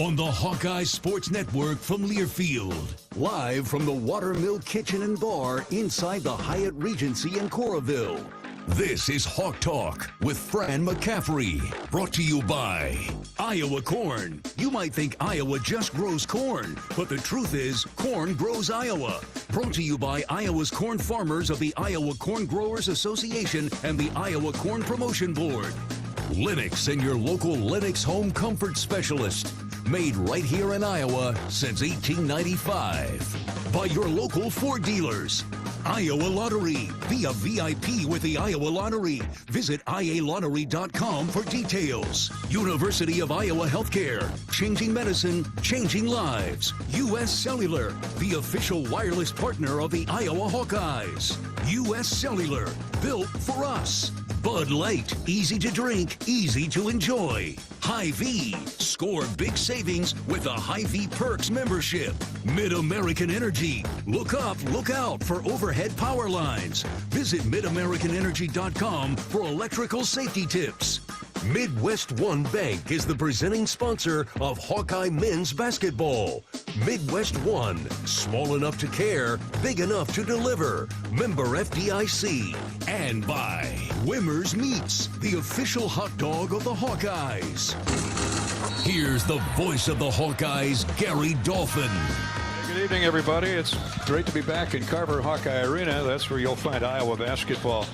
on the Hawkeye Sports Network from Learfield. Live from the Watermill Kitchen and Bar inside the Hyatt Regency in Coralville. This is Hawk Talk with Fran McCaffery. Brought to you by Iowa Corn. You might think Iowa just grows corn, but the truth is corn grows Iowa. Brought to you by Iowa's corn farmers of the Iowa Corn Growers Association and the Iowa Corn Promotion Board. Lennox and your local Lennox home comfort specialist. Made right here in Iowa since 1895. By your local Ford dealers. Iowa Lottery. Be a VIP with the Iowa Lottery. Visit ialottery.com for details. University of Iowa Healthcare. Changing medicine, changing lives. U.S. Cellular. The official wireless partner of the Iowa Hawkeyes. U.S. Cellular. Built for us. Bud Light. Easy to drink, easy to enjoy. Hy-Vee. Score big savings with a Hy-Vee Perks membership. Mid-American Energy. Look up, look out for overhead power lines. Visit midamericanenergy.com for electrical safety tips. Midwest One Bank is the presenting sponsor of Hawkeye men's basketball. Midwest One, small enough to care, big enough to deliver. Member FDIC. And by Wimmer's Meats, the official hot dog of the Hawkeyes. Here's the voice of the Hawkeyes, Gary Dolphin. Good evening, everybody. It's great to be back in Carver Hawkeye Arena. That's where you'll find Iowa basketball.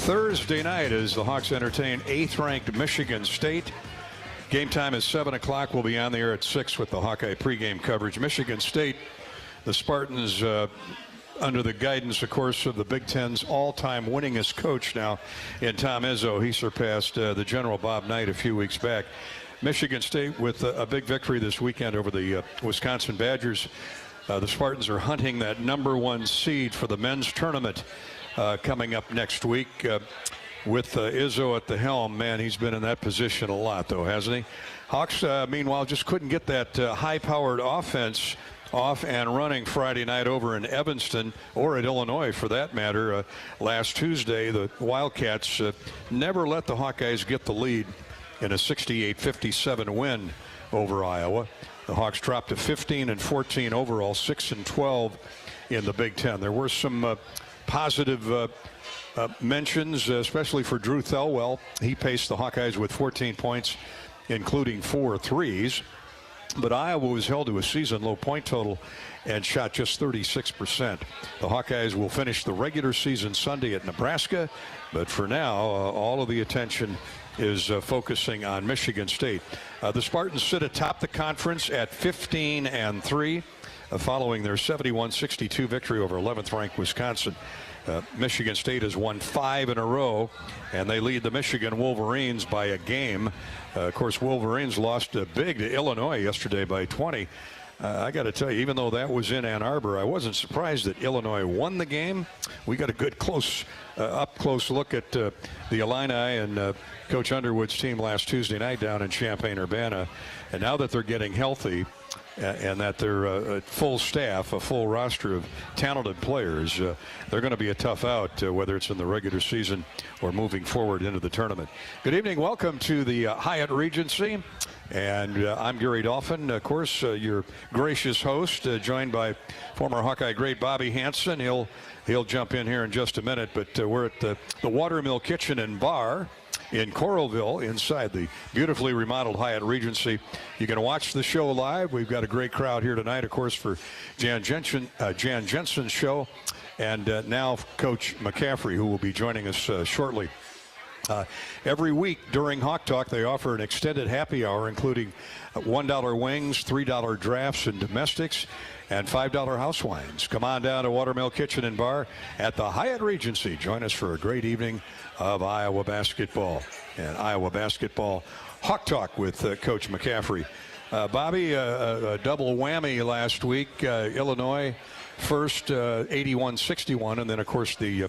Thursday night as the Hawks entertain 8th-ranked Michigan State. Game time is 7 o'clock. We'll be on the air at 6 with the Hawkeye pregame coverage. Michigan State, the Spartans, under the guidance, of course, of the Big Ten's all-time winningest coach now in Tom Izzo. He surpassed the General Bob Knight a few weeks back. Michigan State with a big victory this weekend over the Wisconsin Badgers. The Spartans are hunting that #1 seed for the men's tournament coming up next week. With Izzo at the helm, man, he's been in that position a lot, though, hasn't he? Hawks, meanwhile, just couldn't get that high-powered offense off and running Friday night over in Evanston, or at Illinois for that matter. Last Tuesday, the Wildcats never let the Hawkeyes get the lead in a 68-57 win over Iowa. The Hawks dropped to 15-14 overall, 6-12 in the Big Ten. There were some positive mentions, especially for Drew Thelwell. He paced the Hawkeyes with 14 points, including 4 threes. But Iowa was held to a season-low point total and shot just 36%. The Hawkeyes will finish the regular season Sunday at Nebraska. But for now, all of the attention is focusing on Michigan State. The Spartans sit atop the conference at 15-3, following their 71-62 victory over 11th-ranked Wisconsin. Michigan State has won 5 in a row, and they lead the Michigan Wolverines by a game. Of course, Wolverines lost big to Illinois yesterday by 20. I got to tell you, even though that was in Ann Arbor, I wasn't surprised that Illinois won the game. We got a good up-close look at the Illini and Coach Underwood's team last Tuesday night down in Champaign-Urbana. And now that they're getting healthy, and that they're a full staff, a full roster of talented players, they're going to be a tough out, whether it's in the regular season or moving forward into the tournament. Good evening. Welcome to the Hyatt Regency. And I'm Gary Dolphin, of course, your gracious host, joined by former Hawkeye great Bobby Hansen. He'll jump in here in just a minute, but we're at the Watermill Kitchen and Bar in Coralville, inside the beautifully remodeled Hyatt Regency. You can watch the show live. We've got a great crowd here tonight, of course, for Jan Jensen's show, and now Coach McCaffrey, who will be joining us shortly. Every week during Hawk Talk, they offer an extended happy hour, including $1 wings, $3 drafts and domestics, and $5 house wines. Come on down to Watermill Kitchen and Bar at the Hyatt Regency. Join us for a great evening of Iowa basketball. And Iowa basketball Hawk Talk with Coach McCaffrey. Bobby, a double whammy last week. Illinois first, 81-61, and then, of course, the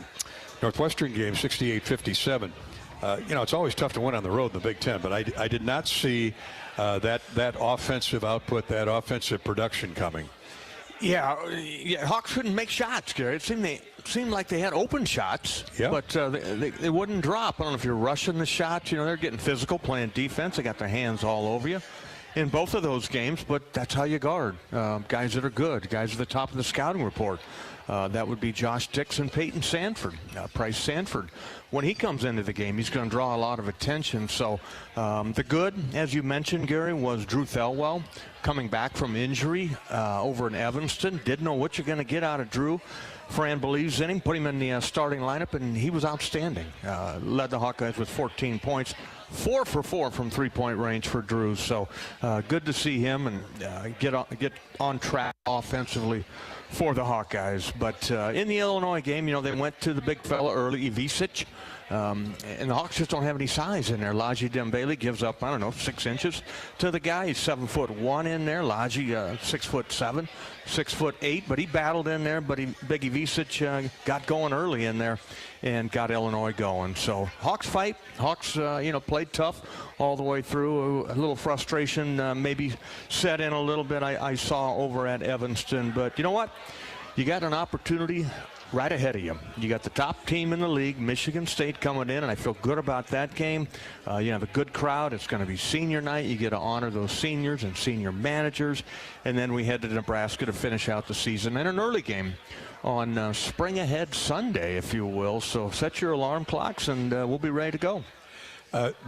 Northwestern game, 68-57. It's always tough to win on the road in the Big Ten, but I did not see that offensive output, that offensive production coming. Yeah, Hawks couldn't make shots, Gary. It seemed like they had open shots, but they wouldn't drop. I don't know if you're rushing the shots. They're getting physical, playing defense. They got their hands all over you. in both of those games, but that's how you guard guys that are good, guys at the top of the scouting report. That would be Josh Dix and Peyton Sanford, Price Sanford. When he comes into the game, he's going to draw a lot of attention. So the good, as you mentioned, Gary, was Drew Thelwell coming back from injury over in Evanston. Didn't know what you're going to get out of Drew. Fran believes in him, put him in the starting lineup, and he was outstanding. Led the Hawkeyes with 14 points. 4 for 4 from three-point range for Drew. So good to see him and get on track offensively for the Hawkeyes. But in the Illinois game, you know, they went to the big fella early, Ivisic. And the Hawks just don't have any size in there. Laji Dembele gives up, 6 inches to the guy. He's 7'1" in there. Laji 6'7", 6'8", but he battled in there. But Big Ivisic got going early in there and got Illinois going. So Hawks fight. Hawks, played tough all the way through. A little frustration maybe set in a little bit I saw over at Evanston. But you know what? You got an opportunity right ahead of you. You got the top team in the league, Michigan State, coming in, and I feel good about that game. You have a good crowd. It's going to be senior night. You get to honor those seniors and senior managers. And then we head to Nebraska to finish out the season and an early game on Spring Ahead Sunday, if you will. So set your alarm clocks, and we'll be ready to go.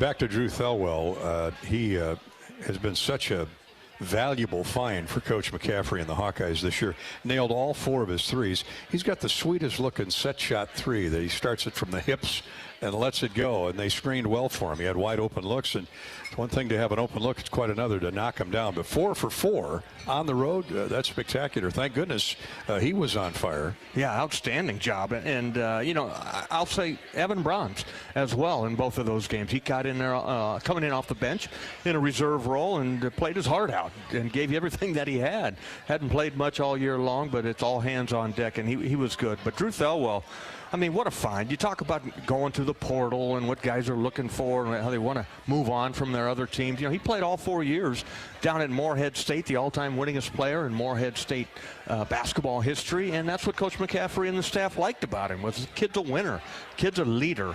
Back to Drew Thelwell. He has been such a valuable find for Coach McCaffrey and the Hawkeyes this year. Nailed all 4 of his threes. He's got the sweetest looking set shot three that he starts it from the hips and lets it go, and they screened well for him. He had wide open looks, and it's one thing to have an open look, it's quite another to knock him down. But 4 for 4 on the road, that's spectacular. Thank goodness he was on fire. Yeah, outstanding job. And I'll say Evan Brahms as well in both of those games. He got in there coming in off the bench in a reserve role and played his heart out and gave you everything that he had. Hadn't played much all year long, but it's all hands on deck, and he was good. But Drew Thelwell, I mean, what a find. You talk about going to the portal and what guys are looking for and how they want to move on from their other teams. You know, he played all 4 years down at Morehead State, the all-time winningest player in Morehead State basketball history, and that's what Coach McCaffrey and the staff liked about him, was the kid's a winner. Kid's a leader.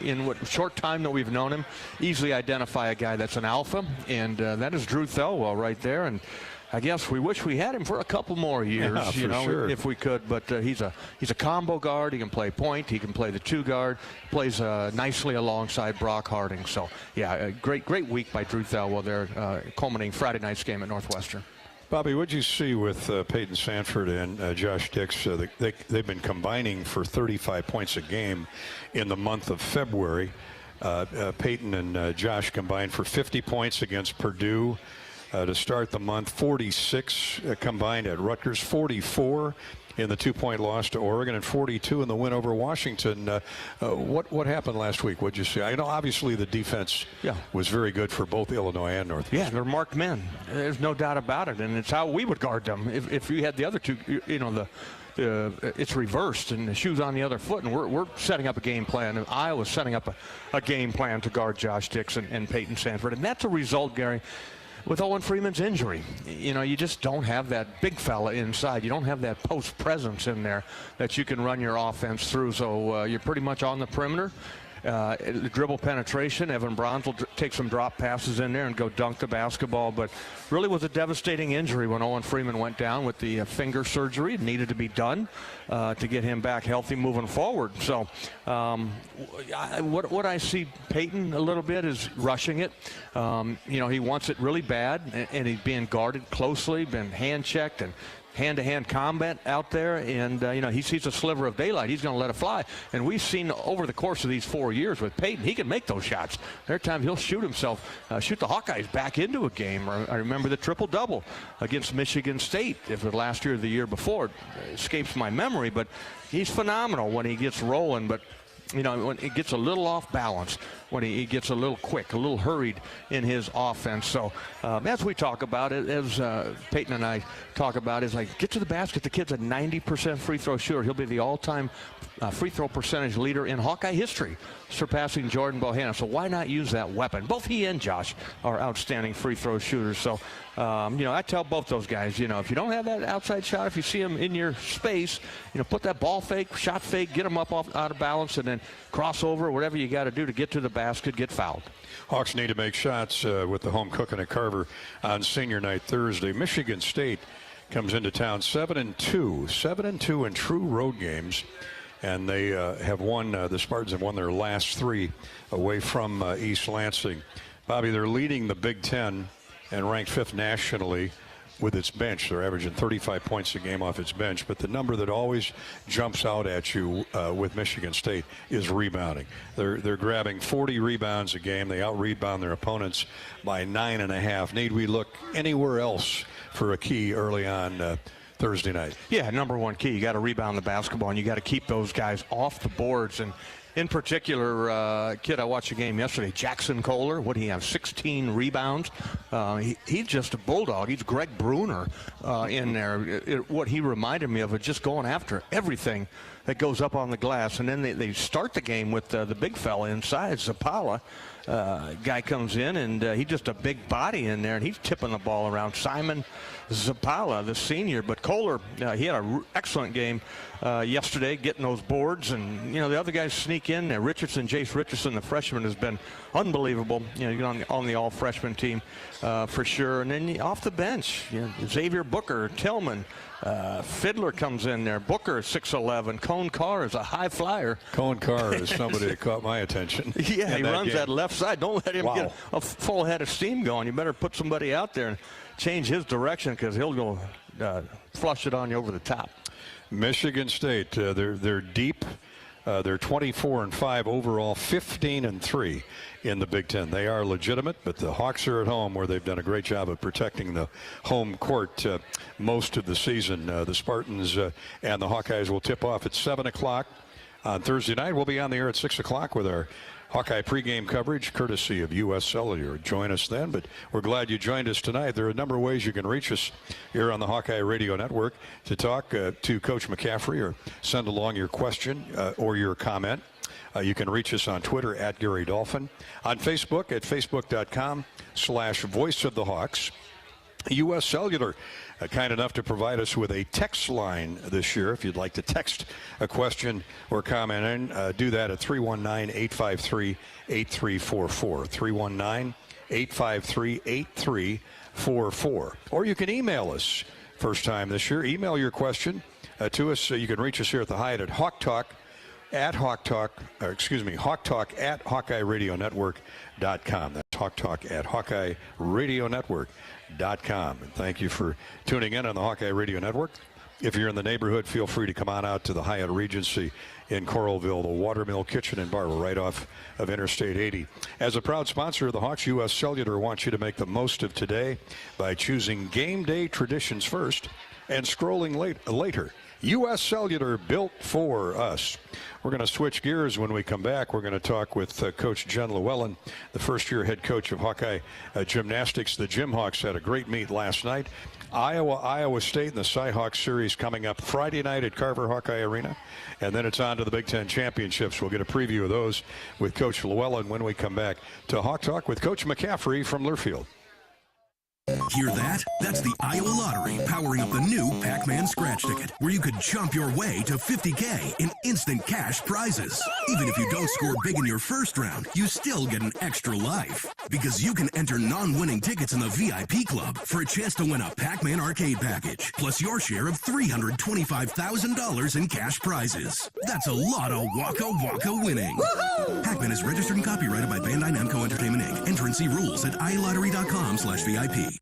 In what short time that we've known him, easily identify a guy that's an alpha, and that is Drew Thelwell right there. And I guess we wish we had him for a couple more years, sure. if we could. But he's a combo guard. He can play point. He can play the 2 guard. Plays nicely alongside Brock Harding. So, yeah, a great week by Drew Thelwell there, culminating Friday night's game at Northwestern. Bobby, what did you see with Peyton Sanford and Josh Dix? They've been combining for 35 points a game in the month of February. Peyton and Josh combined for 50 points against Purdue. To start the month, 46 combined at Rutgers, 44 in the 2-point loss to Oregon, and 42 in the win over Washington. What happened last week? What'd you see? I know obviously the defense was very good for both Illinois and Northwestern. Yeah, they're marked men. There's no doubt about it, and it's how we would guard them. If you had the other two, it's reversed and the shoe's on the other foot, and we're setting up a game plan. And Iowa's setting up a game plan to guard Josh Dix and Peyton Sanford, and that's a result, Gary, with Owen Freeman's injury. You just don't have that big fella inside. You don't have that post presence in there that you can run your offense through. So you're pretty much on the perimeter. Dribble penetration. Evan Brahms will take some drop passes in there and go dunk the basketball. But really was a devastating injury when Owen Freeman went down with the finger surgery. It needed to be done to get him back healthy moving forward. So what I see Peyton a little bit is rushing it. He wants it really bad, and he's being guarded closely, been hand checked and hand-to-hand combat out there, and he sees a sliver of daylight, he's going to let it fly. And we've seen over the course of these 4 years with Peyton, he can make those shots. There are times he'll shoot the Hawkeyes back into a game. I remember the triple-double against Michigan State, if it was last year or the year before. It escapes my memory, but he's phenomenal when he gets rolling. But when it gets a little off balance, when he gets a little quick, a little hurried in his offense. So as we talk about it, as Peyton and I talk about it, is like, get to the basket. The kid's a 90% free throw shooter. He'll be the all-time free throw percentage leader in Hawkeye history, surpassing Jordan Bohanna. So why not use that weapon? Both he and Josh are outstanding free throw shooters. So, I tell both those guys, if you don't have that outside shot, if you see them in your space, put that ball fake, shot fake, get them up out of balance, and then cross over, whatever you got to do to get to the basket, get fouled. Hawks need to make shots with the home cooking at Carver on senior night Thursday. Michigan State comes into town 7-2 in true road games. And they have won, the Spartans have won their last 3 away from East Lansing. Bobby, they're leading the Big Ten and ranked 5th nationally with its bench. They're averaging 35 points a game off its bench. But the number that always jumps out at you with Michigan State is rebounding. They're grabbing 40 rebounds a game. They out-rebound their opponents by 9.5. Need we look anywhere else for a key early on Thursday night? Yeah, number one key. You got to rebound the basketball, and you got to keep those guys off the boards. And in particular, kid I watched a game yesterday, Jackson Kohler. What do he have? 16 rebounds. He's just a bulldog. He's Greg Bruner in there. What he reminded me of is just going after everything that goes up on the glass. And then they start the game with the big fella inside, Zapala. Guy comes in, and he's just a big body in there, and he's tipping the ball around. Simon Zapala, the senior. But Kohler, he had an excellent game yesterday, getting those boards. And, you know, the other guys sneak in there. Jace Richardson, the freshman, has been unbelievable. You know, on the all-freshman team for sure. And then off the bench, you know, Xavier Booker, Tillman, Fiddler comes in there. Booker, 6'11". Cone Carr is a high flyer. Cone Carr is somebody that caught my attention. Yeah, he runs game. that left side. Don't let him get a full head of steam going. You better put somebody out there and change his direction, because he'll go flush it on you over the top. Michigan State, they're deep. They're 24-5 overall, 15-3 in the Big Ten. They are legitimate, but the Hawks are at home, where they've done a great job of protecting the home court most of the season. The Spartans and the Hawkeyes will tip off at 7 o'clock on Thursday night. We'll be on the air at 6 o'clock with our Hawkeye pregame coverage, courtesy of U.S. Cellular. Join us then, but we're glad you joined us tonight. There are a number of ways you can reach us here on the Hawkeye Radio Network to talk to Coach McCaffrey or send along your question or your comment. You can reach us on Twitter at Gary Dolphin, on Facebook at facebook.com/Voice of the Hawks. U.S. Cellular, kind enough to provide us with a text line this year. If you'd like to text a question or comment in, do that at 319-853-8344. 319-853-8344. Or you can email us. First time this year. Email your question to us. You can reach us here at the Hyatt at Hawktalk at HawkEyeRadioNetwork.com. That's Hawktalk at HawkEyeRadioNetwork.com. And thank you for tuning in on the Hawkeye Radio Network. If you're in the neighborhood, feel free to come on out to the Hyatt Regency in Coralville, the Watermill Kitchen and Bar, right off of Interstate 80. As a proud sponsor of the Hawks, U.S. Cellular wants you to make the most of today by choosing game day traditions first and scrolling later. U.S. Cellular, built for us. We're going to switch gears when we come back. We're going to talk with Coach Jen Llewellyn, the first-year head coach of Hawkeye Gymnastics. The Gym Hawks had a great meet last night. Iowa State in the Cy-Hawks series coming up Friday night at Carver Hawkeye Arena. And then it's on to the Big Ten Championships. We'll get a preview of those with Coach Llewellyn when we come back to Hawk Talk with Coach McCaffrey from Learfield. Hear that? That's the Iowa Lottery powering up the new Pac-Man scratch ticket, where you could jump your way to $50K in instant cash prizes. Even if you don't score big in your first round, you still get an extra life. Because you can enter non-winning tickets in the VIP club for a chance to win a Pac-Man arcade package, plus your share of $325,000 in cash prizes. That's a lot of Waka Waka winning. Pac-Man is registered and copyrighted by Bandai Namco Entertainment Inc. Enter and see rules at iLottery.com/VIP.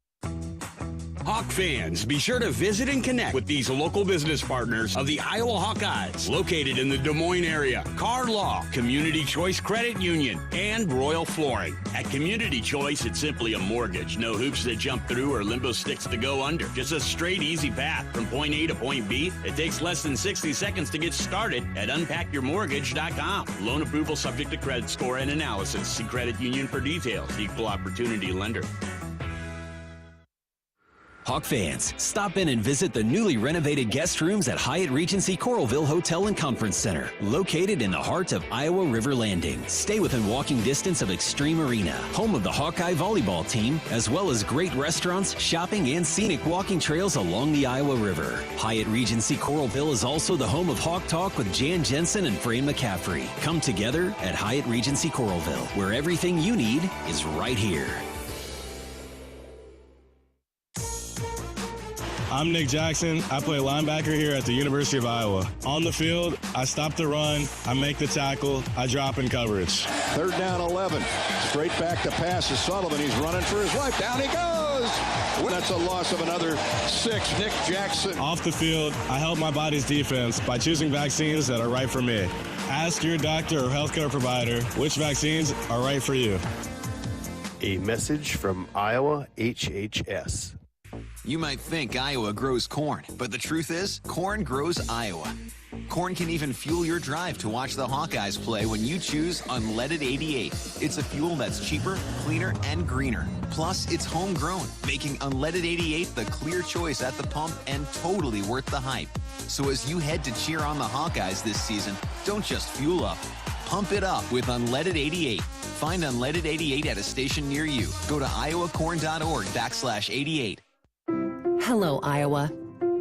Hawk fans, be sure to visit and connect with these local business partners of the Iowa Hawkeyes, located in the Des Moines area. Car Law, Community Choice Credit Union, and Royal Flooring. At Community Choice, it's simply a mortgage. No hoops to jump through or limbo sticks to go under. Just a straight, easy path from point A to point B. It takes less than 60 seconds to get started at unpackyourmortgage.com. Loan approval subject to credit score and analysis. See Credit Union for details. Equal opportunity lender. Hawk fans, stop in and visit the newly renovated guest rooms at Hyatt Regency Coralville Hotel and Conference Center, located in the heart of Iowa River Landing. Stay within walking distance of Extreme Arena, home of the Hawkeye volleyball team, as well as great restaurants, shopping, and scenic walking trails along the Iowa River. Hyatt Regency Coralville is also the home of Hawk Talk with Jan Jensen and Fran McCaffery. Come together at Hyatt Regency Coralville, where everything you need is right here. I'm Nick Jackson. I play linebacker here at the University of Iowa. On the field, I stop the run, I make the tackle, I drop in coverage. Third down 11. Straight back to pass to Sullivan. He's running for his life. Down he goes. That's a loss of another 6. Nick Jackson. Off the field, I help my body's defense by choosing vaccines that are right for me. Ask your doctor or healthcare provider which vaccines are right for you. A message from Iowa HHS. You might think Iowa grows corn, but the truth is, corn grows Iowa. Corn can even fuel your drive to watch the Hawkeyes play when you choose Unleaded 88. It's a fuel that's cheaper, cleaner, and greener. Plus, it's homegrown, making Unleaded 88 the clear choice at the pump and totally worth the hype. So as you head to cheer on the Hawkeyes this season, don't just fuel up. Pump it up with Unleaded 88. Find Unleaded 88 at a station near you. Go to iowacorn.org/88. Hello, Iowa.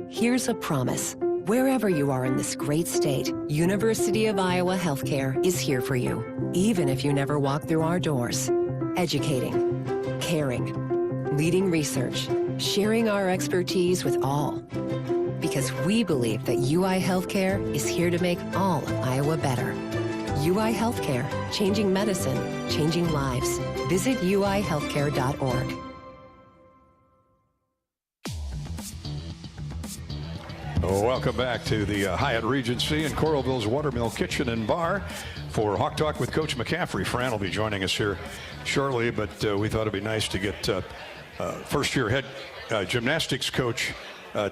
Here's a promise. Wherever you are in this great state, University of Iowa Healthcare is here for you, even if you never walk through our doors. Educating, caring, leading research, sharing our expertise with all. Because we believe that UI Healthcare is here to make all of Iowa better. UI Healthcare, changing medicine, changing lives. Visit uihealthcare.org. Welcome back to the Hyatt Regency in Coralville's Watermill Kitchen and Bar for Hawk Talk with Coach McCaffrey. Fran will be joining us here shortly, but we thought it'd be nice to get first-year head gymnastics coach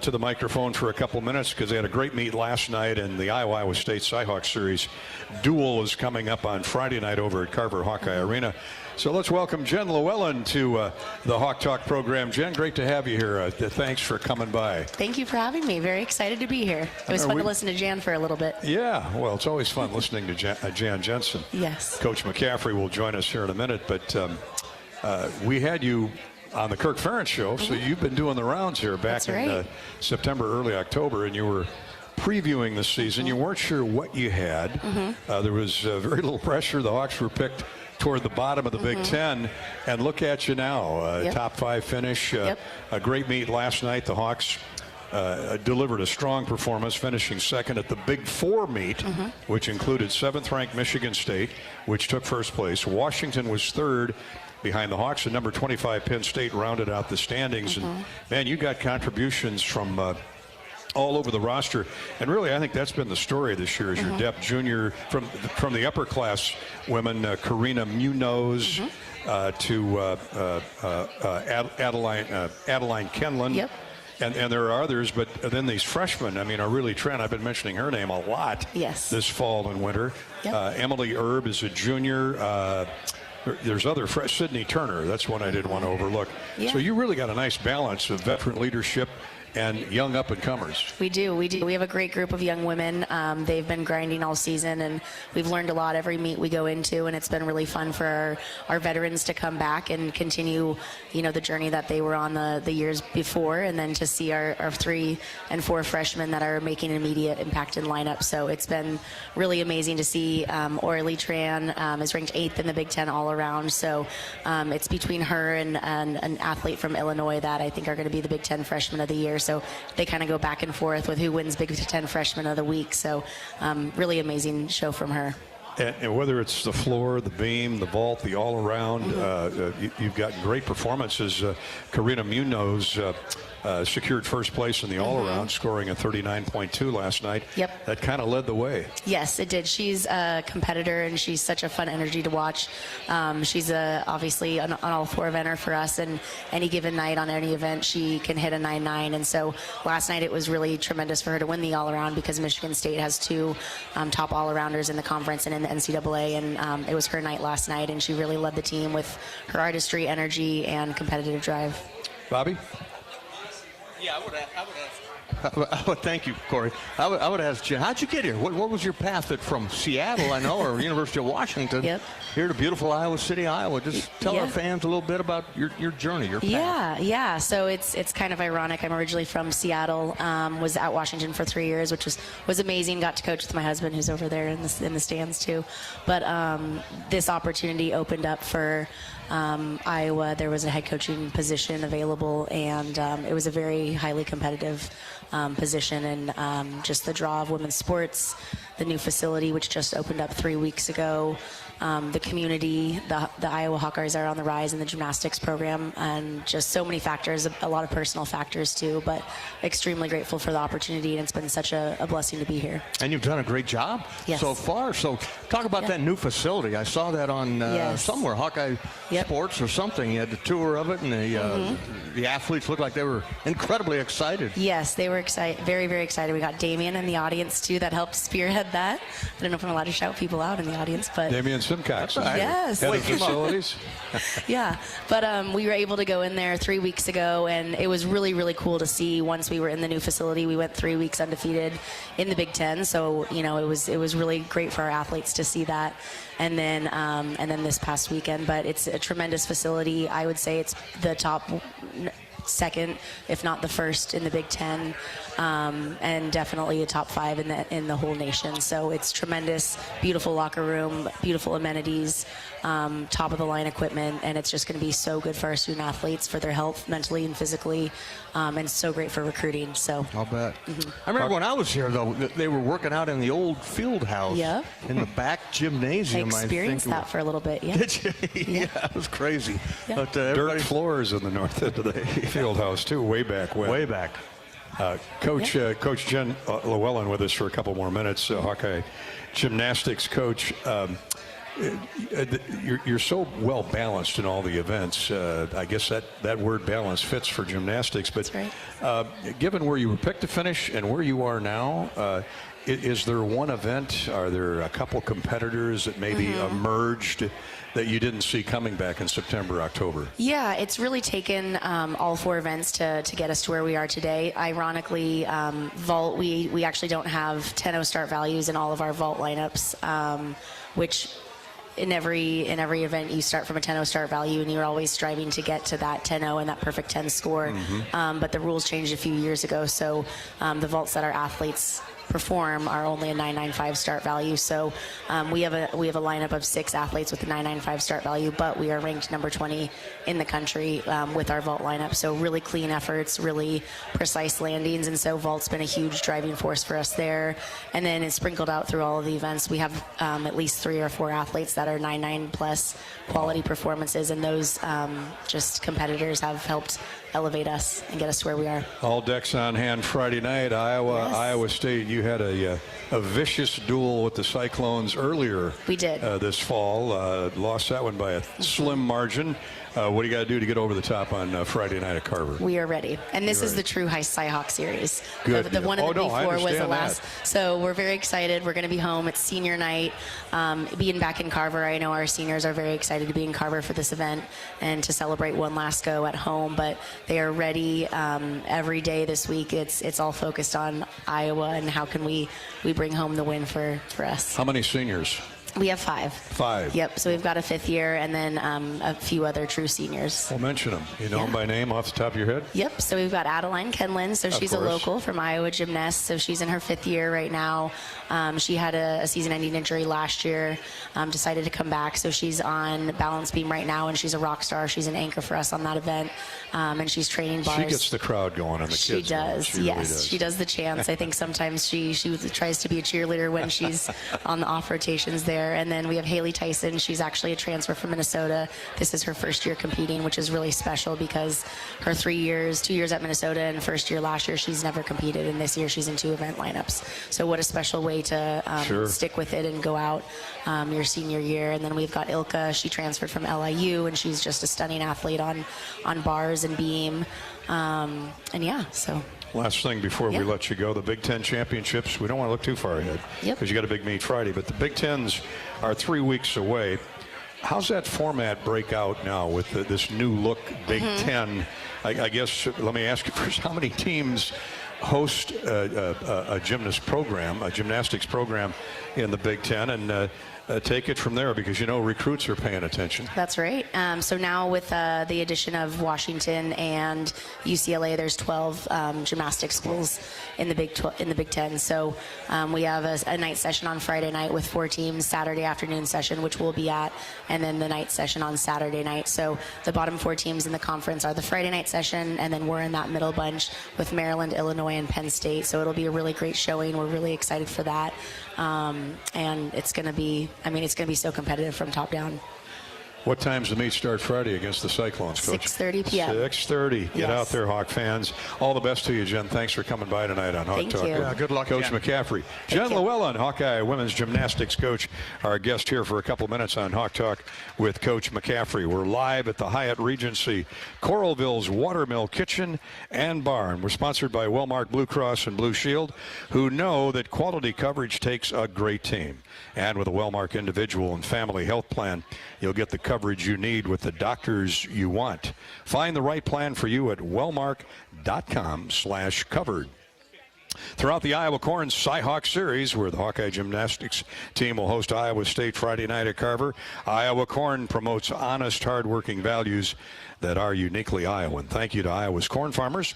to the microphone for a couple minutes because they had a great meet last night, and the Iowa State Cyhawk Series duel is coming up on Friday night over at Carver Hawkeye Arena. So let's welcome Jen Llewellyn to the Hawk Talk program. Jen, great to have you here. Thanks for coming by. Thank you for having me. Very excited to be here. It was fun to listen to Jan for a little bit. Yeah, well, it's always fun listening to Jan Jensen. Yes. Coach McCaffrey will join us here in a minute, but we had you on the Kirk Ferentz show, so you've been doing the rounds here back in September, early October, and you were previewing the season. You weren't sure what you had. There was very little pressure. The Hawks were picked toward the bottom of the Big Ten, and look at you now, top 5 finish, a great meet last night. The Hawks delivered a strong performance, finishing second at the Big 4 meet, which included 7th-ranked Michigan State, which took first place. Washington was third behind the Hawks, and number 25 Penn State rounded out the standings. And man, you got contributions from all over the roster, and really I think that's been the story this year is your depth. Junior from the upper class women, Karina Munoz to Adeline Kenlin. And there are others, but then these freshmen, I mean, are really trend. I've been mentioning her name a lot this fall and winter. Emily Erb is a junior. There's other Sydney Turner. That's one I did want to overlook. So you really got a nice balance of veteran leadership and young up-and-comers. We do. We have a great group of young women. They've been grinding all season, and we've learned a lot every meet we go into, and it's been really fun for our veterans to come back and continue, the journey that they were on the years before, and then to see our 3 and 4 freshmen that are making an immediate impact in lineup. So it's been really amazing to see. Orly Tran is ranked 8th in the Big Ten all around. So it's between her and an athlete from Illinois that I think are going to be the Big Ten freshman of the year. So they kind of go back and forth with who wins Big Ten Freshman of the Week. So really amazing show from her. And whether it's the floor, the beam, the vault, the all-around, you've got great performances. Karina Munoz secured first place in the all-around, scoring a 39.2 last night. That kind of led the way. Yes, it did. She's a competitor, and she's such a fun energy to watch. She's obviously an all-4 eventer for us, and any given night on any event, she can hit a 9.9. And so last night it was really tremendous for her to win the all-around because Michigan State has 2 top all-arounders in the conference and in the NCAA, and it was her night last night, and she really led the team with her artistry, energy, and competitive drive. Bobby? Yeah, I would ask. Thank you, Corey. I would ask Jen, how'd you get here? What was your path from Seattle, I know, or University of Washington, here to beautiful Iowa City, Iowa? Just tell our fans a little bit about your journey, your path. Yeah. So it's kind of ironic. I'm originally from Seattle. Was at Washington for 3 years, which was amazing. Got to coach with my husband, who's over there in the stands too. But this opportunity opened up for Iowa. There was a head coaching position available, and it was a very highly competitive position. And just the draw of women's sports, the new facility, which just opened up 3 weeks ago, the community, the Iowa Hawkeyes are on the rise in the gymnastics program, and just so many factors, a lot of personal factors too, but extremely grateful for the opportunity, and it's been such a blessing to be here. And you've done a great job so far. So talk about that new facility. I saw that on somewhere, Hawkeye Sports or something. You had the tour of it, and the athletes looked like they were incredibly excited. Yes, they were excited, very, very excited. We got Damien in the audience too that helped spearhead that. I don't know if I'm allowed to shout people out in the audience, but Damien Simcox. Yes. Head of facilities. Yeah, but we were able to go in there 3 weeks ago, and it was really, really cool to see. Once we were in the new facility, we went 3 weeks undefeated in the Big Ten. So it was really great for our athletes to see that. And then this past weekend, but it's a tremendous facility. I would say it's the top second, if not the first, in the Big Ten, and definitely a top 5 in the whole nation. So it's tremendous, beautiful locker room, beautiful amenities, top of the line equipment, and it's just going to be so good for our student athletes, for their health, mentally and physically, and so great for recruiting. So I'll bet. I remember when I was here, though, they were working out in the old field house in the back gymnasium. I experienced that for a little bit. Yeah. Did you? Yeah, it was crazy. Yeah. But, dirt floors in the north end of the field house too, way back when. Way back. Coach Jen Llewellyn with us for a couple more minutes. Hawkeye gymnastics coach. You're so well balanced in all the events. I guess that word balance fits for gymnastics. But that's right. Given where you were picked to finish and where you are now, is there one event? Are there a couple competitors that maybe emerged that you didn't see coming back in September, October? Yeah, it's really taken all 4 events to get us to where we are today. Ironically, vault, we actually don't have 10-0 start values in all of our vault lineups, which in every event you start from a 10-0 start value, and you're always striving to get to that 10-0 and that perfect 10 score. But the rules changed a few years ago, so the vaults that our athletes perform are only a 995 start value. So we have a lineup of 6 athletes with a 995 start value, but we are ranked number 20 in the country with our vault lineup. So really clean efforts, really precise landings, and so vault's been a huge driving force for us there. And then it's sprinkled out through all of the events. We have at least 3 or 4 athletes that are 9.9 plus quality performances, and those just competitors have helped elevate us and get us to where we are. All decks on hand Friday night, Iowa State. You had a vicious duel with the Cyclones earlier. We did. This fall. Lost that one by a slim margin. What do you got to do to get over the top on Friday night at Carver? We are ready. And this is the true High Cyhawk series. Good. The one in the before was the last. That. So we're very excited. We're going to be home. It's senior night. Being back in Carver, I know our seniors are very excited to be in Carver for this event and to celebrate one last go at home. But they are ready every day this week. It's all focused on Iowa and how can we bring home the win for us. How many seniors? We have 5. 5. Yep. So we've got a 5th year and then a few other true seniors. We'll mention them. You know them by name off the top of your head? Yep. So we've got Adeline Kenlin. So she's a local from Iowa Gymnast. So she's in her 5th year right now. She had a season-ending injury last year, decided to come back. So she's on balance beam right now, and she's a rock star. She's an anchor for us on that event, and she's training bars. She gets the crowd going on the kids. She does. She yes, really does. She does the chants. I think sometimes she tries to be a cheerleader when she's on the off rotations there. And then we have Haley Tyson. She's actually a transfer from Minnesota. This is her 1st year competing, which is really special because her 3 years, 2 years at Minnesota and 1st year last year, she's never competed. And this year she's in 2 event lineups. So what a special way to stick with it and go out your senior year. And then we've got Ilka. She transferred from LIU, and she's just a stunning athlete on bars and beam. And yeah, so. Last thing before we let you go, the Big Ten championships. We don't want to look too far ahead because you got a big meet Friday, but the Big Tens are 3 weeks away. How's that format break out now with this new look Big Ten? I guess, let me ask you first, how many teams host a gymnastics program in the Big Ten, and take it from there, because recruits are paying attention. That's right. So now with the addition of Washington and UCLA, there's 12 gymnastics schools in the Big Ten. So we have a night session on Friday night with 4 teams, Saturday afternoon session, which we'll be at, and then the night session on Saturday night. So the bottom 4 teams in the conference are the Friday night session, and then we're in that middle bunch with Maryland, Illinois, and Penn State. So it'll be a really great showing. We're really excited for that. And it's going to be so competitive from top down. What time's the meet start Friday against the Cyclones, Coach? 6:30 p.m. 6:30. Get out there, Hawk fans. All the best to you, Jen. Thanks for coming by tonight on Hawk Thank Talk. you. Yeah, good luck, Coach Jen. McCaffrey. Jen Llewellyn, Hawkeye women's gymnastics coach, our guest here for a couple minutes on Hawk Talk with Coach McCaffrey. We're live at the Hyatt Regency, Coralville's Watermill Kitchen and Barn. We're sponsored by Wellmark Blue Cross and Blue Shield, who know that quality coverage takes a great team. And with a Wellmark individual and family health plan, you'll get the coverage you need with the doctors you want. Find the right plan for you at wellmark.com/covered. Throughout the Iowa Corn Cy-Hawk Series, where the Hawkeye Gymnastics team will host Iowa State Friday night at Carver, Iowa Corn promotes honest, hard-working values that are uniquely Iowan. Thank you to Iowa's corn farmers,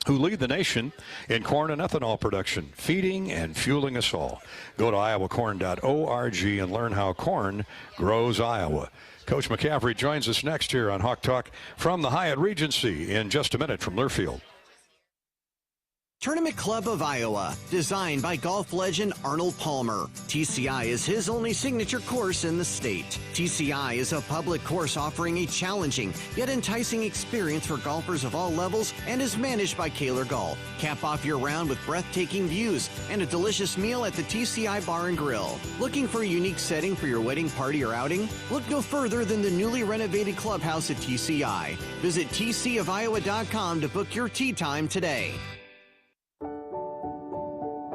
who lead the nation in corn and ethanol production, feeding and fueling us all. Go to iowacorn.org and learn how corn grows Iowa. Coach McCaffrey joins us next here on Hawk Talk from the Hyatt Regency in just a minute from Learfield. Tournament Club of Iowa, designed by golf legend Arnold Palmer. TCI is his only signature course in the state. TCI is a public course offering a challenging yet enticing experience for golfers of all levels and is managed by Kaler Golf. Cap off your round with breathtaking views and a delicious meal at the TCI Bar and Grill. Looking for a unique setting for your wedding party or outing? Look no further than the newly renovated clubhouse at TCI. Visit tcofiowa.com to book your tee time today.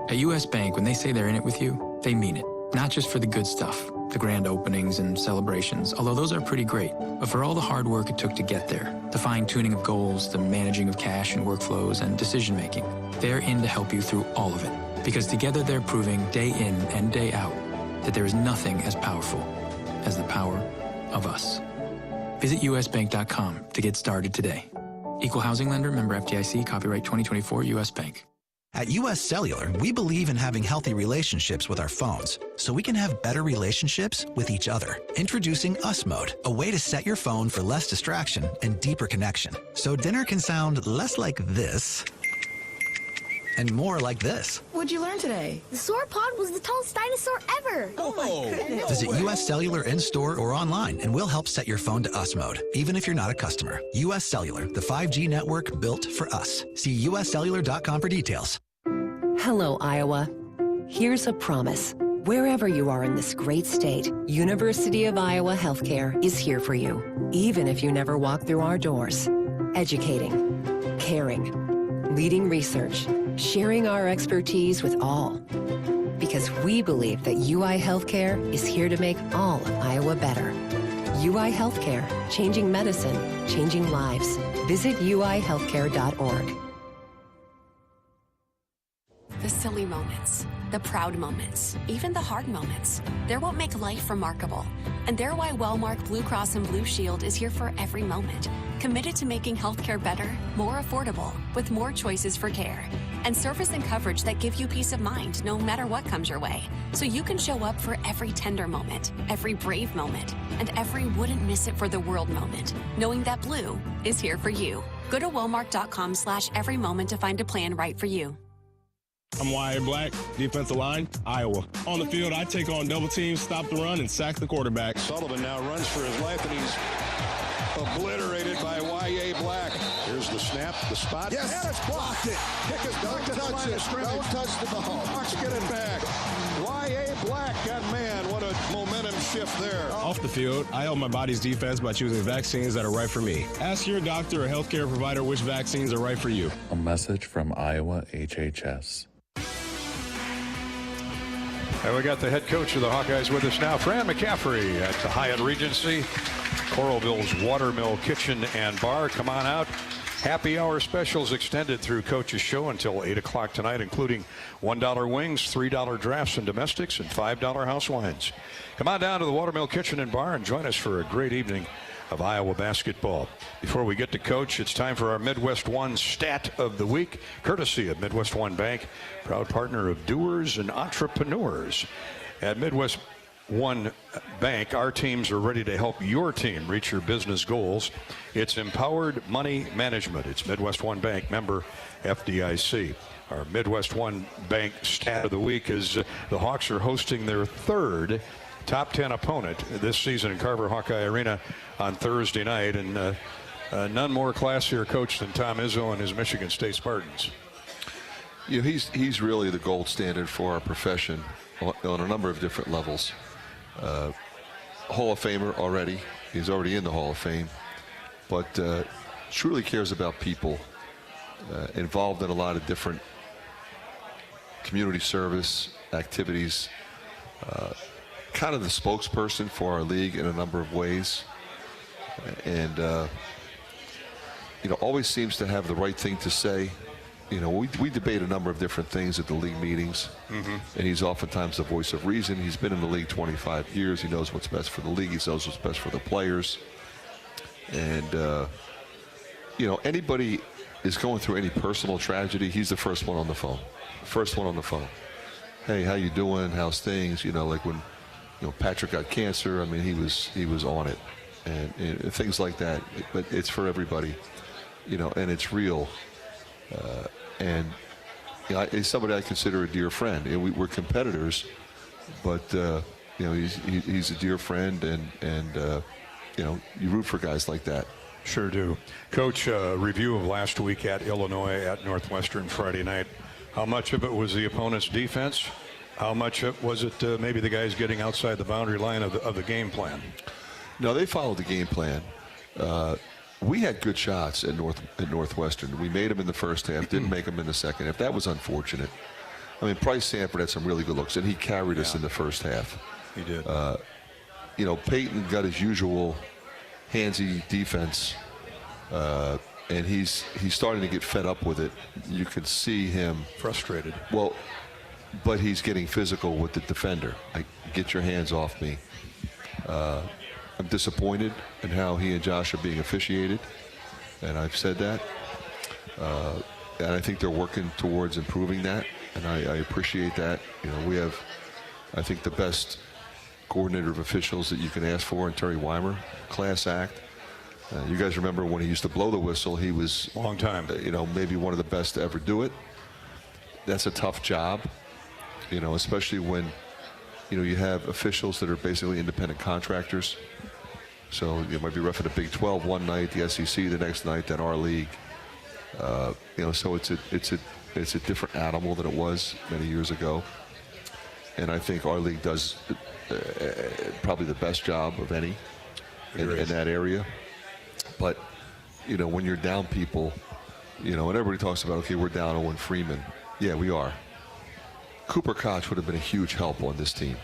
At U.S. Bank, when they say they're in it with you, they mean it. Not just for the good stuff, the grand openings and celebrations, although those are pretty great, but for all the hard work it took to get there, the fine-tuning of goals, the managing of cash and workflows, and decision-making. They're in to help you through all of it, because together they're proving day in and day out that there is nothing as powerful as the power of us. Visit usbank.com to get started today. Equal housing lender, member FDIC, copyright 2024, U.S. Bank. At US Cellular, we believe in having healthy relationships with our phones, so we can have better relationships with each other. Introducing US Mode, a way to set your phone for less distraction and deeper connection. So dinner can sound less like this and more like this. What'd you learn today? The sauropod was the tallest dinosaur ever. Oh my goodness. Visit US Cellular in-store or online, and we'll help set your phone to US Mode, even if you're not a customer. US Cellular, the 5G network built for us. See uscellular.com for details. Hello, Iowa. Here's a promise. Wherever you are in this great state, University of Iowa Healthcare is here for you, even if you never walk through our doors. Educating, caring, leading research, sharing our expertise with all. Because we believe that UI Healthcare is here to make all of Iowa better. UI Healthcare, changing medicine, changing lives. Visit uihealthcare.org. The silly moments, the proud moments, even the hard moments. They're what make life remarkable. And they're why Wellmark Blue Cross and Blue Shield is here for every moment. Committed to making healthcare better, more affordable, with more choices for care. And service and coverage that give you peace of mind no matter what comes your way. So you can show up for every tender moment, every brave moment, and every wouldn't miss it for the world moment, knowing that Blue is here for you. Go to wellmark.com/every moment to find a plan right for you. I'm Y.A. Black, defensive line, Iowa. On the field, I take on double teams, stop the run, and sack the quarterback. Sullivan now runs for his life, and he's obliterated by Y.A. Black. Here's the snap, the spot. Yes, and it's blocked it. Kick is blocked at the line of scrimmage. Don't touch the ball. Hawks get it back. Y.A. Black, that man, what a momentum shift there. Off the field, I help my body's defense by choosing vaccines that are right for me. Ask your doctor or healthcare provider which vaccines are right for you. A message from Iowa HHS. And we got the head coach of the Hawkeyes with us now, Fran McCaffery at the Hyatt Regency, Coralville's Watermill Kitchen and Bar. Come on out. Happy hour specials extended through Coach's Show until 8 o'clock tonight, including $1 wings, $3 drafts and domestics, and $5 house wines. Come on down to the Watermill Kitchen and Bar and join us for a great evening of Iowa basketball. Before we get to Coach, it's time for our Midwest One Stat of the Week, courtesy of Midwest One Bank, proud partner of doers and entrepreneurs. At Midwest One Bank, our teams are ready to help your team reach your business goals. It's empowered money management. It's Midwest One Bank, member FDIC. Our Midwest One Bank Stat of the Week is the Hawks are hosting their third top 10 opponent this season in Carver Hawkeye Arena on Thursday night, and none more classier coach than Tom Izzo and his Michigan State Spartans. You know, he's really the gold standard for our profession on a number of different levels. Hall of Famer already. He's already in the Hall of Fame, but truly cares about people, involved in a lot of different community service activities, kind of the spokesperson for our league in a number of ways, and you know, always seems to have the right thing to say. You know, we debate a number of different things at the league meetings, and he's oftentimes the voice of reason. He's been in the league 25 years. He knows what's best for the league. He knows what's best for the players. And, you know, anybody is going through any personal tragedy, he's the first one on the phone. First one on the phone. Hey, how you doing? How's things? You know, like when, you know, Patrick got cancer, I mean, he was on it. And things like that. But it's for everybody, you know, and it's real. And you know, he's somebody I consider a dear friend. You know, we're competitors, but you know, he's a dear friend, and you know, you root for guys like that. Sure do. Coach, review of last week at Illinois at Northwestern Friday night. How much of it was the opponent's defense? How much was it maybe the guys getting outside the boundary line of the game plan? No, they followed the game plan. We had good shots at Northwestern. We made them in the first half, didn't make them in the second half. That was unfortunate. I mean, Price Sanford had some really good looks, and he carried us in the first half. He did. You know, Peyton got his usual handsy defense, and he's starting to get fed up with it. You can see him frustrated. Well, but he's getting physical with the defender. Like, get your hands off me. I'm disappointed in how he and Josh are being officiated, and I've said that. And I think they're working towards improving that, and I appreciate that. You know, we have, I think, the best coordinator of officials that you can ask for in Terry Weimer, class act. You guys remember when he used to blow the whistle, he was long time. You know, maybe one of the best to ever do it. That's a tough job, you know, especially when, you know, you have officials that are basically independent contractors. So you might be reffing the Big 12 one night, the SEC the next night, then our league. You know, so it's a different animal than it was many years ago. And I think our league does probably the best job of any in that area. But, you know, when you're down people, you know, and everybody talks about, okay, we're down Owen Freeman. Yeah, we are. Cooper Koch would have been a huge help on this team.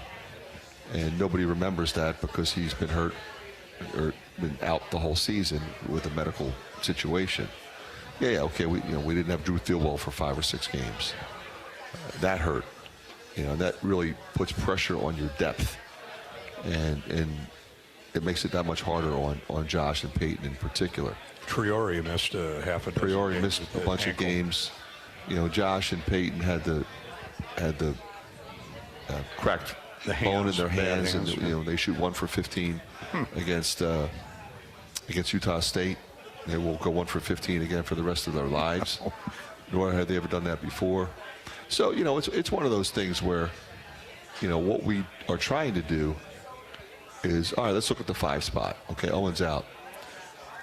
And nobody remembers that because he's been hurt or been out the whole season with a medical situation. Yeah, okay, we didn't have Drew Thielwell for 5 or 6 games. That hurt. You know, that really puts pressure on your depth. And it makes it that much harder on Josh and Peyton in particular. Triori missed half a dozen. Triori missed a bunch of games. You know, Josh and Peyton had the cracked bone in their hands, and you know, they shoot 1 for 15 against Utah State. They will go 1 for 15 again for the rest of their lives. Nor had they ever done that before. So, you know, it's one of those things where, you know, what we are trying to do is, all right, let's look at the 5 spot. Okay, Owen's out.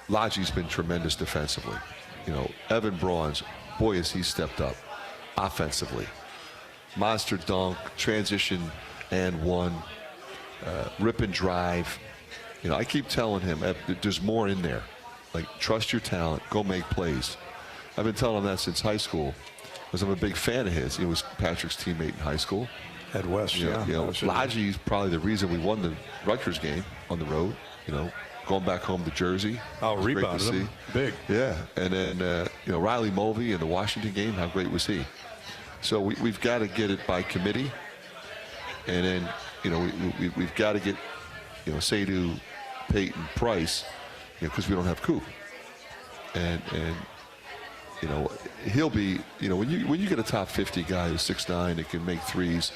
Logi's been tremendous defensively. You know, Evan Braun's, boy, has he stepped up offensively. Monster dunk, transition and one, rip and drive. You know, I keep telling him, there's more in there. Like, trust your talent, go make plays. I've been telling him that since high school because I'm a big fan of his. He was Patrick's teammate in high school. At West, Lodge is probably the reason we won the Rutgers game on the road. Going back home to Jersey. Oh, rebounded him. Big. Yeah, and then Riley Mulvey in the Washington game. How great was he? So we've got to get it by committee, and then we've got to get Sadhu, Peyton, Price, because we don't have Coop, and he'll be when you get a top 50 guy who's 6'9" that can make threes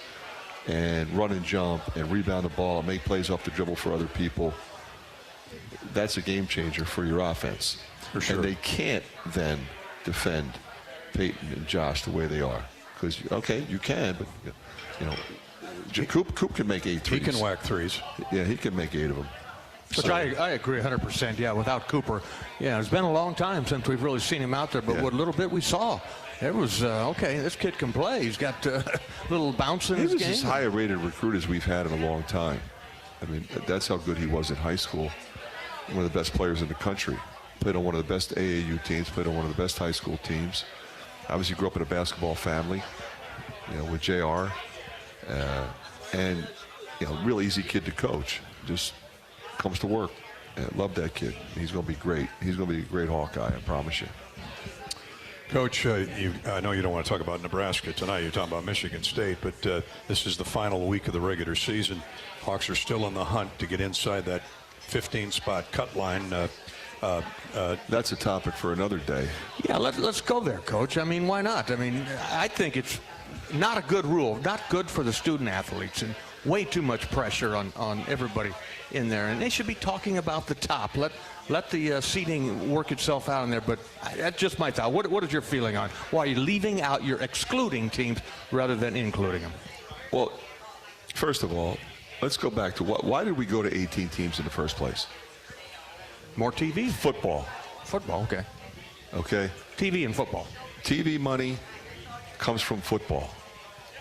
and run and jump and rebound the ball and make plays off the dribble for other people. That's a game changer for your offense. For sure. And they can't then defend Peyton and Josh the way they are. Because, you can, but, Coop can make 8 threes. He can whack threes. Yeah, he can make 8 of them. Which I agree 100%. Yeah, without Cooper. Yeah, it's been a long time since we've really seen him out there. But what little bit we saw, it was, this kid can play. He's got a little bounce in his game. He was as high a rated recruit as we've had in a long time. I mean, that's how good he was in high school. One of the best players in the country. Played on one of the best AAU teams, played on one of the best high school teams. Obviously grew up in a basketball family, with JR. And, real easy kid to coach. Just comes to work. Love that kid. He's going to be great. He's going to be a great Hawkeye, I promise you. Coach, I know you don't want to talk about Nebraska tonight. You're talking about Michigan State, but this is the final week of the regular season. Hawks are still on the hunt to get inside that 15-spot cut line. That's a topic for another day. Yeah, let's go there, Coach. I mean, why not? I mean, I think it's not a good rule, not good for the student athletes, and way too much pressure on everybody in there. And they should be talking about the top. Let the seating work itself out in there. But that's just my thought. What is your feeling on why you're leaving out, you're excluding teams rather than including them? Well, first of all, let's go back to why did we go to 18 teams in the first place? More TV? Football. Football, okay. Okay. TV and football. TV money comes from football.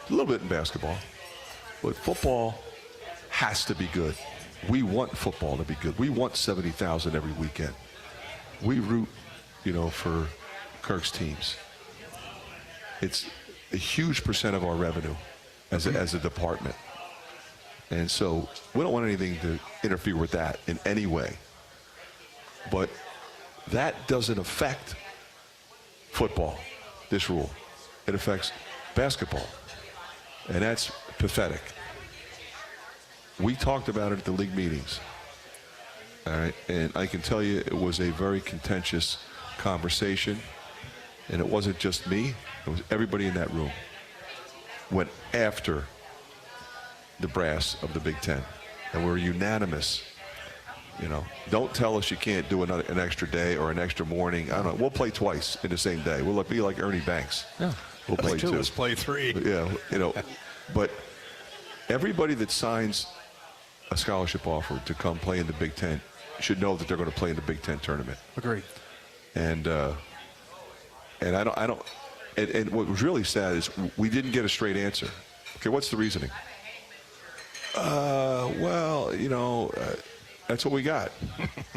A little bit in basketball. But football has to be good. We want football to be good. We want 70,000 every weekend. We root, for Kirk's teams. It's a huge percent of our revenue as a department. And so we don't want anything to interfere with that in any way. But that doesn't affect football, this rule. It affects basketball. And that's pathetic. We talked about it at the league meetings. All right. And I can tell you it was a very contentious conversation. And it wasn't just me. It was everybody in that room went after the brass of the Big Ten. And we're unanimous. Don't tell us you can't do an extra day or an extra morning. I don't know. We'll play twice in the same day. We'll be like Ernie Banks. Yeah. We'll play two. Let's play 3. Yeah, but everybody that signs a scholarship offer to come play in the Big Ten should know that they're going to play in the Big Ten tournament. Agreed. And I don't. And what was really sad is we didn't get a straight answer. Okay, what's the reasoning? That's what we got.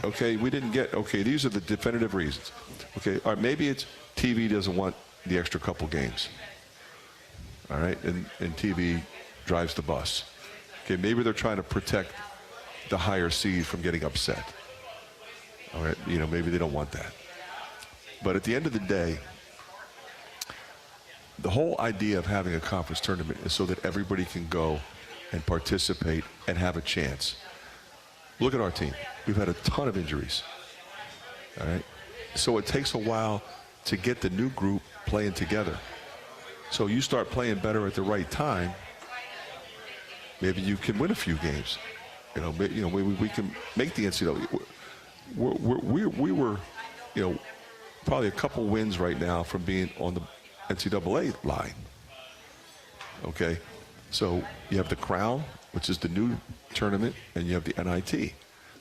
Okay, we didn't get. Okay, these are the definitive reasons. Okay, all right, maybe it's TV doesn't want the extra couple games. All right, and TV drives the bus. Okay, maybe they're trying to protect the higher seed from getting upset. All right, maybe they don't want that. But at the end of the day, the whole idea of having a conference tournament is so that everybody can go and participate and have a chance. Look at our team. We've had a ton of injuries. All right, so it takes a while to get the new group playing together. So you start playing better at the right time, maybe you can win a few games. Maybe we can make the NCAA. We were, probably a couple wins right now from being on the NCAA line. Okay, so you have the Crown, which is the new tournament, and you have the NIT.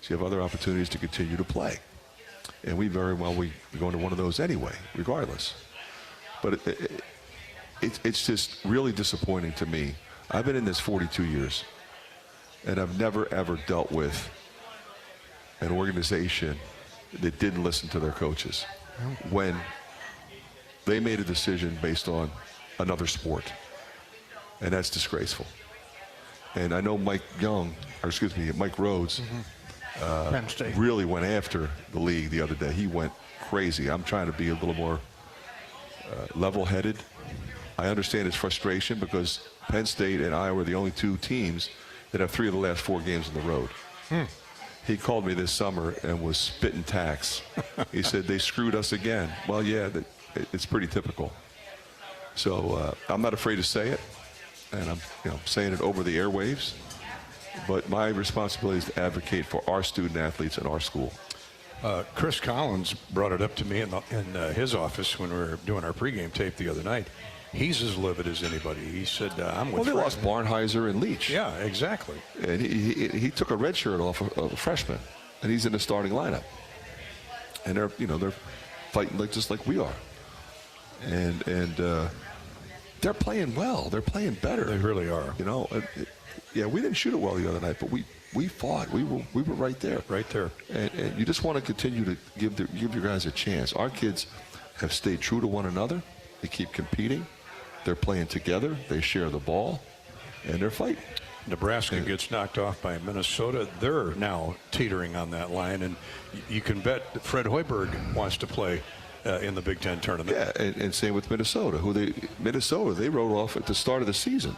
So you have other opportunities to continue to play. And we very well, we go into one of those anyway, regardless. But it's just really disappointing to me. I've been in this 42 years, and I've never, ever dealt with an organization that didn't listen to their coaches when they made a decision based on another sport. and that's disgraceful. And I know Mike Rhodes Penn State really went after the league the other day. He went crazy. I'm trying to be a little more level-headed. I understand his frustration because Penn State and Iowa are the only two teams that have 3 of the last 4 games on the road. He called me this summer and was spitting tacks. He said, they screwed us again. Well, yeah, it's pretty typical. So I'm not afraid to say it, and I'm saying it over the airwaves. But my responsibility is to advocate for our student athletes in our school. Chris Collins brought it up to me in his office when we were doing our pregame tape the other night. He's as livid as anybody. He said, I'm with Well, they lost Barnheiser and Leach. Yeah, exactly. And he took a red shirt off of a freshman, and he's in the starting lineup. And they're fighting just like we are. And they're playing well. They're playing better. They really are. Yeah, we didn't shoot it well the other night, but we fought. We were right there. Right there. And you just want to continue to give your guys a chance. Our kids have stayed true to one another. They keep competing. They're playing together. They share the ball, and they're fighting. Nebraska gets knocked off by Minnesota. They're now teetering on that line, and you can bet that Fred Hoiberg wants to play in the Big Ten tournament. Yeah, and same with Minnesota. They wrote off at the start of the season.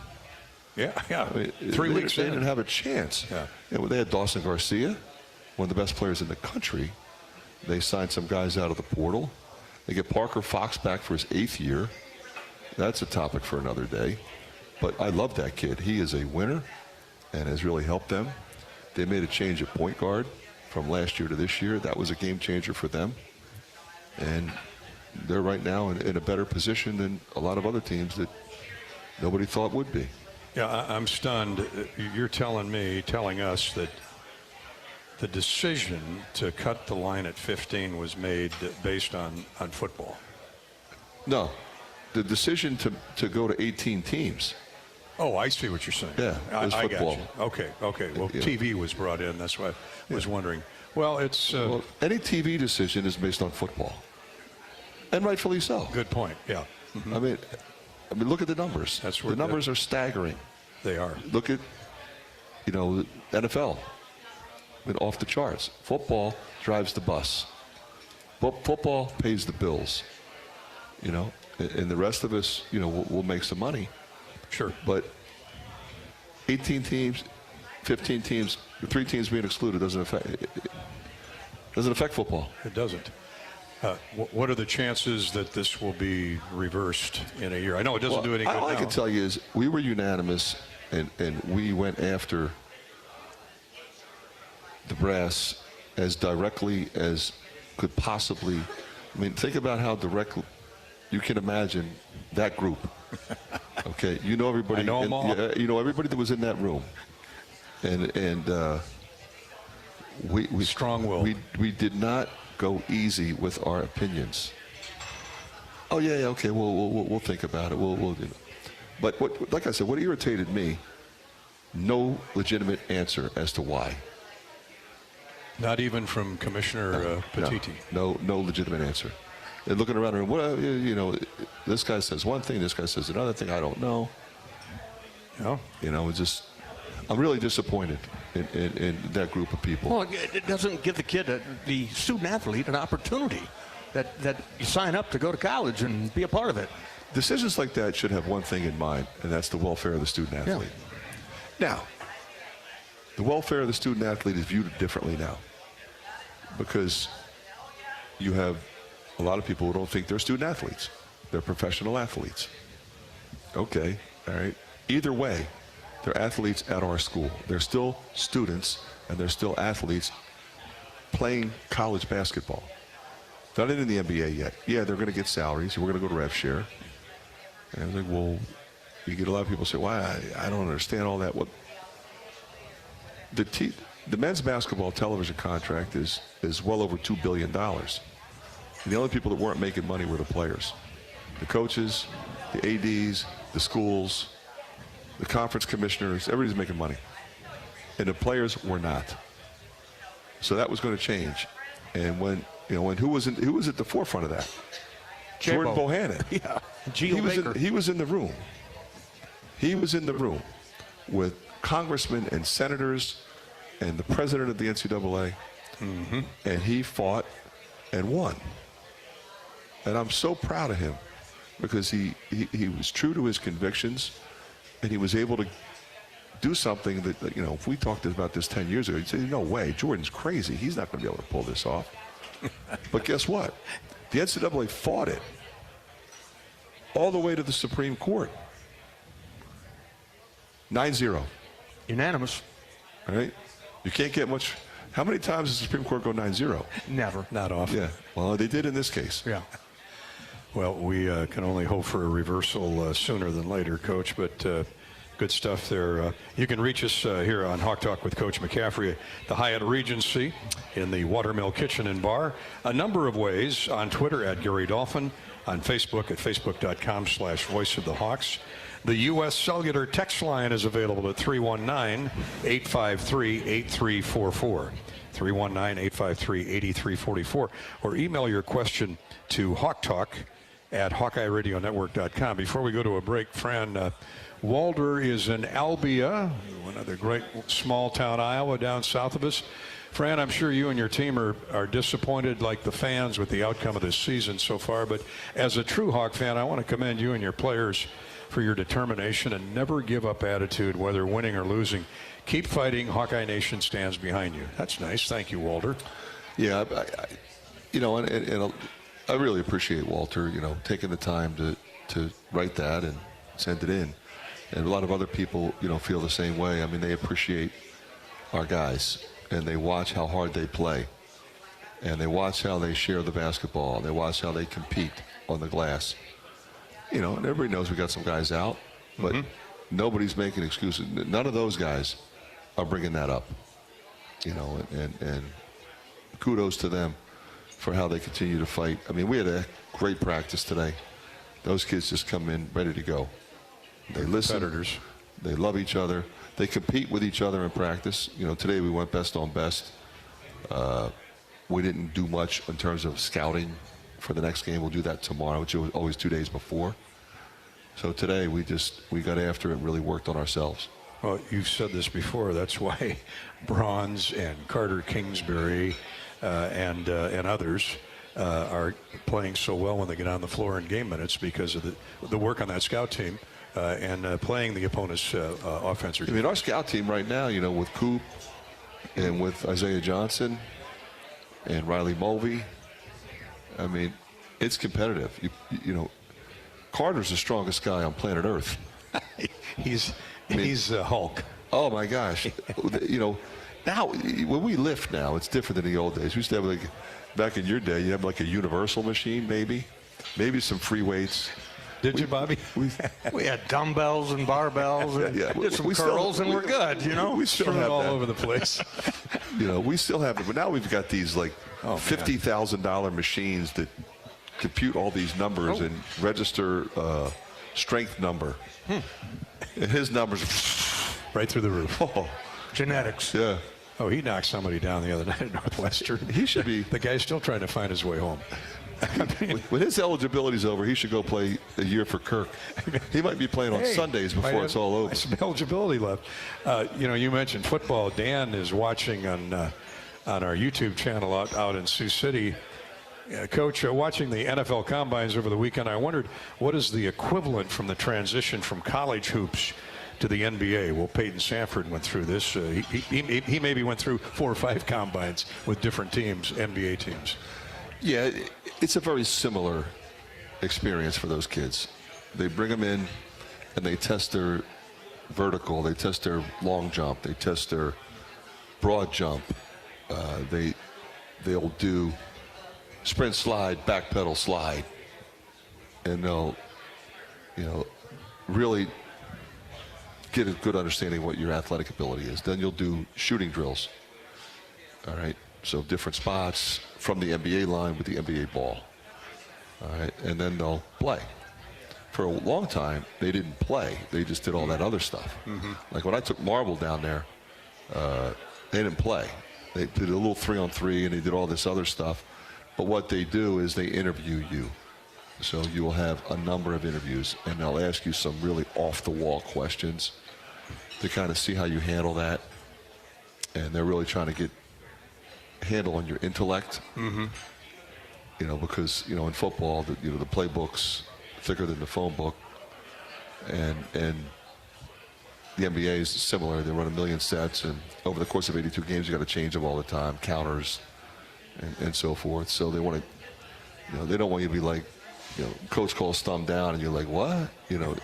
Yeah. I mean, 3 weeks they in. didn't have a chance. Yeah. And they had Dawson Garcia, one of the best players in the country. They signed some guys out of the portal. They get Parker Fox back for his 8th year. That's a topic for another day. But I love that kid. He is a winner and has really helped them. They made a change at point guard from last year to this year. That was a game changer for them. And they're right now in a better position than a lot of other teams that nobody thought would be. Yeah, I'm stunned. You're telling us that the decision to cut the line at 15 was made based on football. No. The decision to go to 18 teams. Oh, I see what you're saying. Yeah, it was football. I got you. Okay. Well, Yeah. TV was brought in. That's why I was wondering. Well, it's... any TV decision is based on football. And rightfully so. Good point, yeah. Mm-hmm. I mean, look at the numbers. The numbers are staggering. They are. Look at, NFL. Off the charts. Football drives the bus. Football pays the bills. And the rest of us, we'll make some money. Sure. But 18 teams, 15 teams, 3 teams being excluded doesn't affect football. It doesn't. What are the chances that this will be reversed in a year? I know it doesn't do any good all now. I can tell you is we were unanimous, and we went after the brass as directly as could possibly. Think about how direct you can imagine that group. Okay, everybody. I know them all. Everybody that was in that room, and we strong-willed. We did not go easy with our opinions. Oh yeah, okay. We'll think about it. We'll do it. But like I said, what irritated me? No legitimate answer as to why. Not even from Commissioner Petiti. No legitimate answer. They're looking around the room. This guy says one thing, this guy says another thing. I don't know. It's just. I'm really disappointed in that group of people. Well, it doesn't give the kid, the student athlete, an opportunity that you sign up to go to college and be a part of it. Decisions like that should have one thing in mind, and that's the welfare of the student athlete. Yeah. Now, the welfare of the student athlete is viewed differently now because you have a lot of people who don't think they're student athletes. They're professional athletes. Okay, all right. Either way, they're athletes at our school. They're still students, and they're still athletes playing college basketball. Not in the NBA yet. Yeah, they're going to get salaries. We're going to go to rev share. And I think, well, you get a lot of people say, "Why? I don't understand all that." Well, the men's basketball television contract is well over $2 billion. And the only people that weren't making money were the players, the coaches, the ADs, the schools, the conference commissioners. Everybody's making money, and the players were not. So that was going to change. And when who was at the forefront of that? Jordan Bohannon. Yeah. He was in the room. He was in the room with congressmen and senators and the president of the NCAA, and he fought and won. And I'm so proud of him because he was true to his convictions, and he was able to do something that, you know, if we talked about this 10 years ago, you'd say, no way, Jordan's crazy. He's not going to be able to pull this off. But guess what? The NCAA fought it all the way to the Supreme Court. 9-0. Unanimous. All right? You can't get much. How many times does the Supreme Court go 9-0? Never. Not often. Yeah. Well, they did in this case. Yeah. Well, we can only hope for a reversal sooner than later, Coach, but good stuff there. You can reach us here on Hawk Talk with Coach McCaffrey at the Hyatt Regency in the Watermill Kitchen and Bar. A number of ways on Twitter at Gary Dolphin, on Facebook at facebook.com/Voice of the Hawks. The U.S. Cellular text line is available at 319-853-8344. 319-853-8344. Or email your question to hawktalk@HawkeyeRadioNetwork.com. Before we go to a break, Fran, Walter is in Albia, another great small town, Iowa, down south of us. Fran, I'm sure you and your team are disappointed like the fans with the outcome of this season so far, but as a true Hawk fan, I want to commend you and your players for your determination and never give up attitude, whether winning or losing. Keep fighting. Hawkeye Nation stands behind you. That's nice. Thank you, Walter. Yeah, you know, and I really appreciate Walter, you know, taking the time to write that and send it in. And a lot of other people, you know, feel the same way. I mean, they appreciate our guys, and they watch how hard they play, and they watch how they share the basketball, and they watch how they compete on the glass. You know, and everybody knows we got some guys out, but nobody's making excuses. None of those guys are bringing that up. You know, and kudos to them for how they continue to fight. I mean, we had a great practice today. Those kids just come in ready to go. They listen. Competitors. They love each other. They compete with each other in practice. You know, today we went best on best. We didn't do much in terms of scouting for the next game. We'll do that tomorrow, which was always 2 days before. So today we got after it and really worked on ourselves. Well, you've said this before. That's why Bronze and Carter Kingsbury and others are playing so well when they get on the floor in game minutes, because of the work on that scout team and playing the opponent's offense. I mean, our scout team right now, you know, with Coop and with Isaiah Johnson and Riley Mulvey, I mean, it's competitive. You know, Carter's the strongest guy on planet Earth. He's Hulk. Oh my gosh! You know, now when we lift now, it's different than the old days. We used to have, like, back in your day, you have like a universal machine, maybe some free weights. Did you, Bobby? We had dumbbells and barbells and did some curls, and we're good. You know, we still have all that. over the place. You know, we still have it, but now we've got these like $50,000 machines that compute all these numbers and register strength number. And his numbers right through the roof. Oh. Genetics. Yeah. Oh, he knocked somebody down the other night at Northwestern. He should be. The guy's still trying to find his way home. When his eligibility's over, he should go play a year for Kirk. He might be playing on Sundays before it's all over. Some eligibility left. You know, you mentioned football. Dan is watching on our YouTube channel out in Sioux City. Coach, watching the NFL Combines over the weekend, I wondered, what is the equivalent from the transition from college hoops to the NBA? Well, Peyton Sanford went through this. He maybe went through 4 or 5 combines with different teams, NBA teams. Yeah, it's a very similar experience for those kids. They bring them in and they test their vertical, they test their long jump, they test their broad jump. They'll do sprint slide, back pedal slide, and they'll, you know, really get a good understanding of what your athletic ability is. Then you'll do shooting drills. All right, so different spots from the NBA line with the NBA ball. All right, and then they'll play. For a long time, they didn't play. They just did all that other stuff. Like when I took Marble down there, they didn't play. They did a little 3-on-3, and they did all this other stuff. But what they do is they interview you. So you will have a number of interviews, and they'll ask you some really off-the-wall questions to kind of see how you handle that. And they're really trying to get handle on your intellect. Mm-hmm. You know, because, you know, in football, the playbook's thicker than the phone book. And the NBA is similar. They run 1 million sets, and over the course of 82 games, you got to change them all the time, counters and so forth. So they want to, you know, they don't want you to be like, you know, coach calls thumb down, and you're like, what? You know,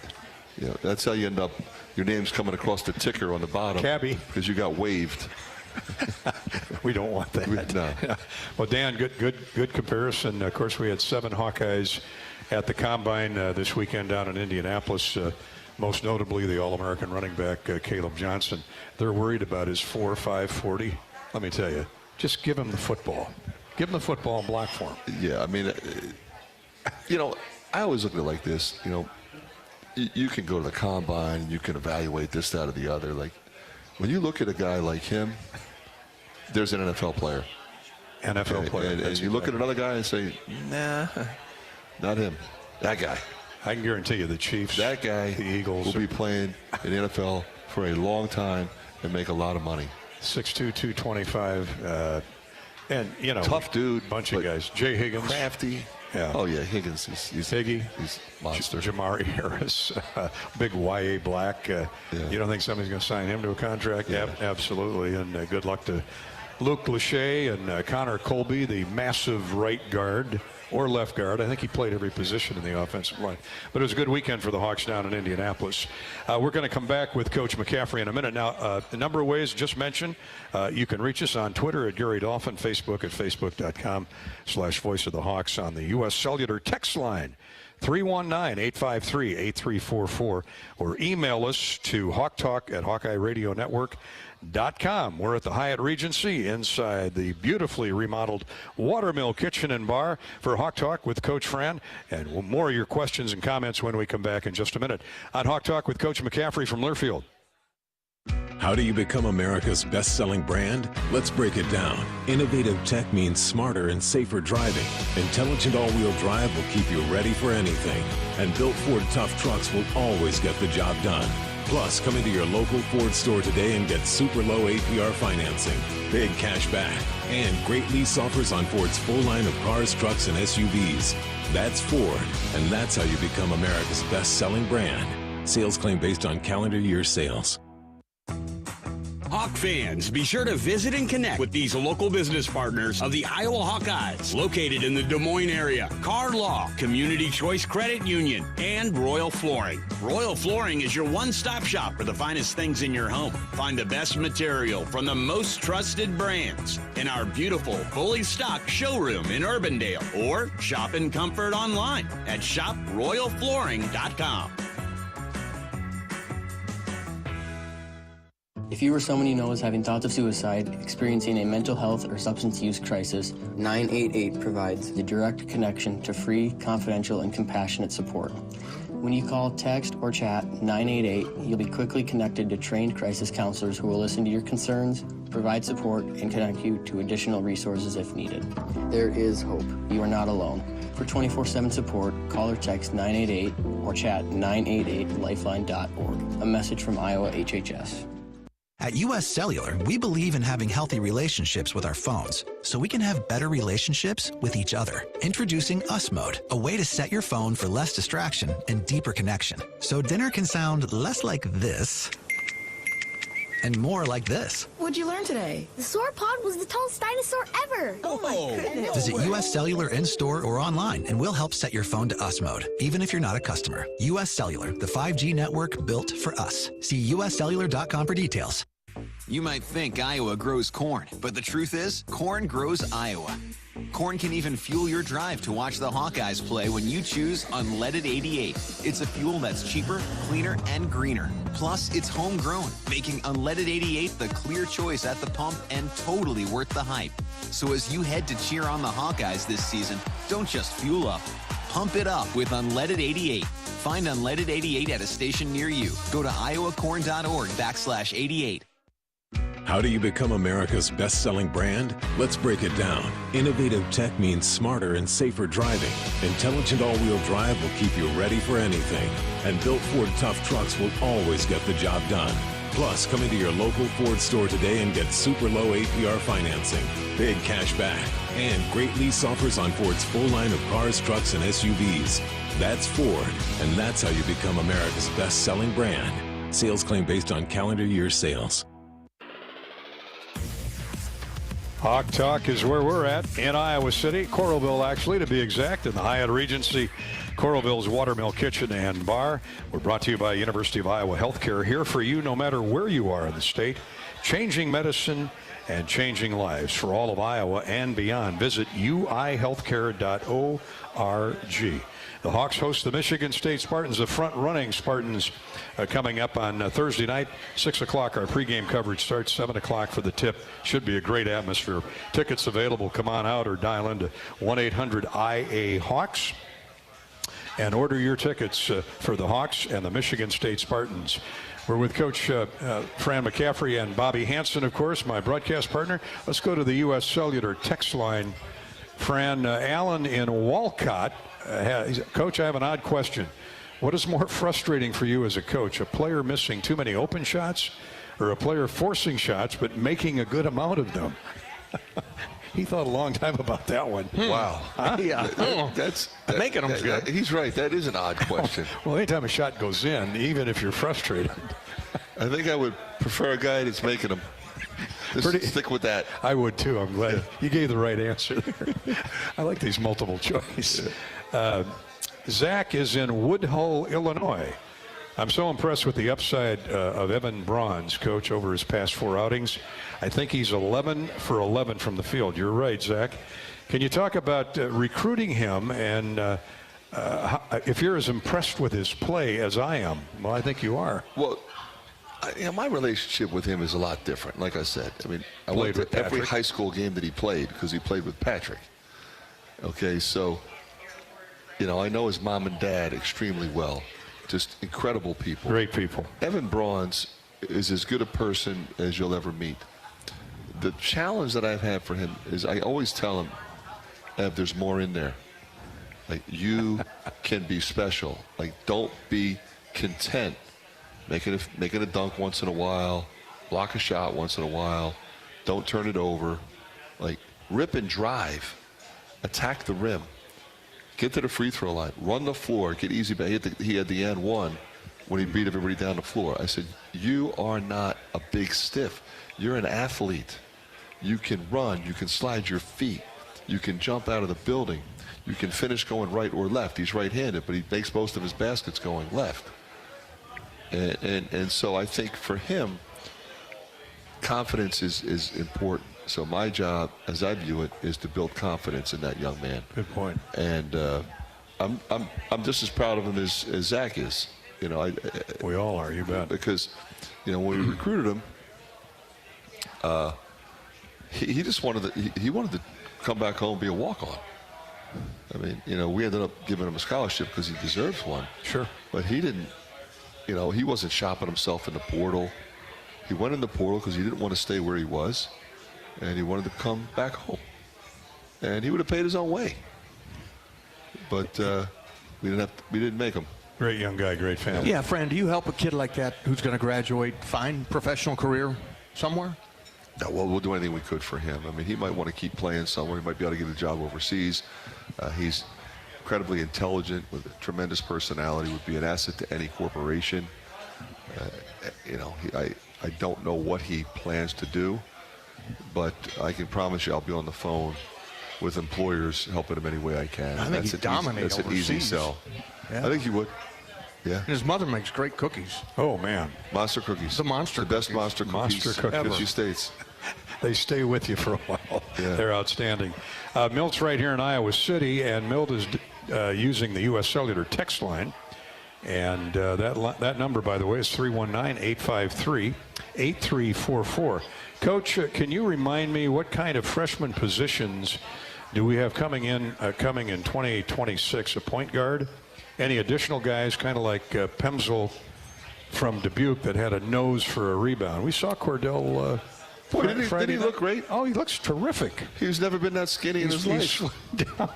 that's how you end up. Your name's coming across the ticker on the bottom. Cabby. Because you got waived. We don't want that. No. Well, Dan, good comparison. Of course, we had 7 Hawkeyes at the Combine this weekend down in Indianapolis. Most notably, the All-American running back, Caleb Johnson. They're worried about his 4.5 40. Let me tell you, just give him the football. Give him the football and block for him. Yeah, I mean, you know, I always look at it like this. You know, you can go to the Combine, and you can evaluate this, that, or the other. Like, when you look at a guy like him, there's an NFL player. NFL player. And you look at another guy and say, nah, not him. That guy. I can guarantee you the Chiefs, that guy, the Eagles will be playing in the NFL for a long time and make a lot of money. 6'2", 225, and, you know, tough dude. Bunch of guys. Jay Higgins. Crafty. Yeah. Oh, yeah, Higgins. He's Higgy. He's monster. Jamari Harris, big YA Black. You don't think somebody's going to sign him to a contract? Yeah. Absolutely. And good luck to Luke Lachey and Connor Colby, the massive right guard or left guard. I think he played every position in the offensive line. But it was a good weekend for the Hawks down in Indianapolis. We're going to come back with Coach McCaffrey in a minute. Now, a number of ways just mentioned. You can reach us on Twitter at Gary Dolphin, Facebook at facebook.com/Voice of the Hawks, on the U.S. Cellular text line, 319-853-8344, or email us to hawktalk@HawkeyeRadioNetwork.com. We're at the Hyatt Regency inside the beautifully remodeled Watermill Kitchen and Bar for Hawk Talk with Coach Fran. And more of your questions and comments when we come back in just a minute on Hawk Talk with Coach McCaffrey from Learfield. How do you become America's best-selling brand? Let's break it down. Innovative tech means smarter and safer driving. Intelligent all-wheel drive will keep you ready for anything. And built Ford tough trucks will always get the job done. Plus, come into your local Ford store today and get super low APR financing, big cash back, and great lease offers on Ford's full line of cars, trucks, and SUVs. That's Ford, and that's how you become America's best-selling brand. Sales claim based on calendar year sales. Hawk fans, be sure to visit and connect with these local business partners of the Iowa Hawkeyes, located in the Des Moines area. Car Law, Community Choice Credit Union, and Royal Flooring. Royal Flooring is your one-stop shop for the finest things in your home. Find the best material from the most trusted brands in our beautiful, fully stocked showroom in Urbandale, or shop in comfort online at shoproyalflooring.com. If you or someone you know is having thoughts of suicide, experiencing a mental health or substance use crisis, 988 provides the direct connection to free, confidential, and compassionate support. When you call, text, or chat 988, you'll be quickly connected to trained crisis counselors who will listen to your concerns, provide support, and connect you to additional resources if needed. There is hope. You are not alone. For 24/7 support, call or text 988 or chat 988lifeline.org. A message from Iowa HHS. At U.S. Cellular, we believe in having healthy relationships with our phones, so we can have better relationships with each other. Introducing Us Mode, a way to set your phone for less distraction and deeper connection. So dinner can sound less like this and more like this. What'd you learn today? The sauropod was the tallest dinosaur ever. Oh my goodness. Visit U.S. Cellular in-store or online, and we'll help set your phone to Us Mode, even if you're not a customer. U.S. Cellular, the 5G network built for us. See uscellular.com for details. You might think Iowa grows corn, but the truth is, corn grows Iowa. Corn can even fuel your drive to watch the Hawkeyes play when you choose Unleaded 88. It's a fuel that's cheaper, cleaner, and greener. Plus, it's homegrown, making Unleaded 88 the clear choice at the pump and totally worth the hype. So as you head to cheer on the Hawkeyes this season, don't just fuel up. Pump it up with Unleaded 88. Find Unleaded 88 at a station near you. Go to iowacorn.org/88. How do you become America's best-selling brand? Let's break it down. Innovative tech means smarter and safer driving. Intelligent all-wheel drive will keep you ready for anything. And built Ford tough trucks will always get the job done. Plus, come into your local Ford store today and get super low APR financing, big cash back, and great lease offers on Ford's full line of cars, trucks, and SUVs. That's Ford, and that's how you become America's best-selling brand. Sales claim based on calendar year sales. Hawk Talk is where we're at in Iowa City, Coralville actually to be exact, in the Hyatt Regency, Coralville's Watermill Kitchen and Bar. We're brought to you by University of Iowa Healthcare, here for you no matter where you are in the state, changing medicine and changing lives for all of Iowa and beyond. Visit uihealthcare.org. The Hawks host the Michigan State Spartans, the front-running Spartans, coming up on Thursday night, 6 o'clock. Our pregame coverage starts 7 o'clock for the tip. Should be a great atmosphere. Tickets available. Come on out or dial into 1-800-IA-HAWKS and order your tickets for the Hawks and the Michigan State Spartans. We're with Coach Fran McCaffrey and Bobby Hansen, of course, my broadcast partner. Let's go to the U.S. Cellular text line. Fran, Allen in Walcott. Coach, I have an odd question. What is more frustrating for you as a coach, a player missing too many open shots or a player forcing shots but making a good amount of them? He thought a long time about that one. Wow. Huh? Yeah. Making them good. He's right. That is an odd question. Well, anytime a shot goes in, even if you're frustrated. I think I would prefer a guy that's making them. Stick with that. I would too. I'm glad you gave the right answer there. I like these multiple choice. Zach is in Woodhull, Illinois. I'm so impressed with the upside of Evan Braun's, Coach, over his past 4 outings. I think he's 11 for 11 from the field. You're right, Zach. Can you talk about recruiting him and if you're as impressed with his play as I am? Well, I think you are. Well, my relationship with him is a lot different. Like I said, I mean, I went to every high school game that he played because he played with Patrick. Okay, so, I know his mom and dad extremely well. Just incredible people. Great people. Evan Braun's is as good a person as you'll ever meet. The challenge that I've had for him is I always tell him, Ev, there's more in there. Like, you can be special. Like, don't be content making a dunk once in a while, block a shot once in a while, don't turn it over. Like, rip and drive, attack the rim, get to the free throw line, run the floor, get easy. He had the and one when he beat everybody down the floor. I said, you are not a big stiff. You're an athlete. You can run, you can slide your feet, you can jump out of the building, you can finish going right or left. He's right-handed, but he makes most of his baskets going left. And so I think for him, confidence is important. So my job, as I view it, is to build confidence in that young man. Good point. And I'm just as proud of him as Zach is. We all are. You bet. Because, when we recruited him, he just wanted to come back home and be a walk-on. I mean, we ended up giving him a scholarship because he deserves one. Sure. But he didn't. He wasn't shopping himself in the portal. He went in the portal because he didn't want to stay where he was, and he wanted to come back home. And he would have paid his own way. But we didn't make him. Great young guy, great family. Yeah, Fran, do you help a kid like that who's going to graduate find professional career somewhere? No, well, we'll do anything we could for him. I mean, he might want to keep playing somewhere. He might be able to get a job overseas. He's incredibly intelligent with a tremendous personality, would be an asset to any corporation. I don't know what he plans to do, but I can promise you I'll be on the phone with employers helping him any way I can. I think he'd dominate overseas. That's an easy sell. Yeah. I think he would. Yeah. And his mother makes great cookies. Oh, man. Monster cookies. The monster cookies. Best monster cookies. Ever. 50 states. They stay with you for a while. Yeah. They're outstanding. Milt's right here in Iowa City, and Milt is using the U.S. Cellular text line. And that number, by the way, is 319-853-8344. Coach, can you remind me what kind of freshman positions do we have coming in 2026? A point guard? Any additional guys, kind of like Pemsel from Dubuque that had a nose for a rebound? We saw Cordell Boy, did he look great? Oh, he looks terrific. He's never been that skinny in his life. Down.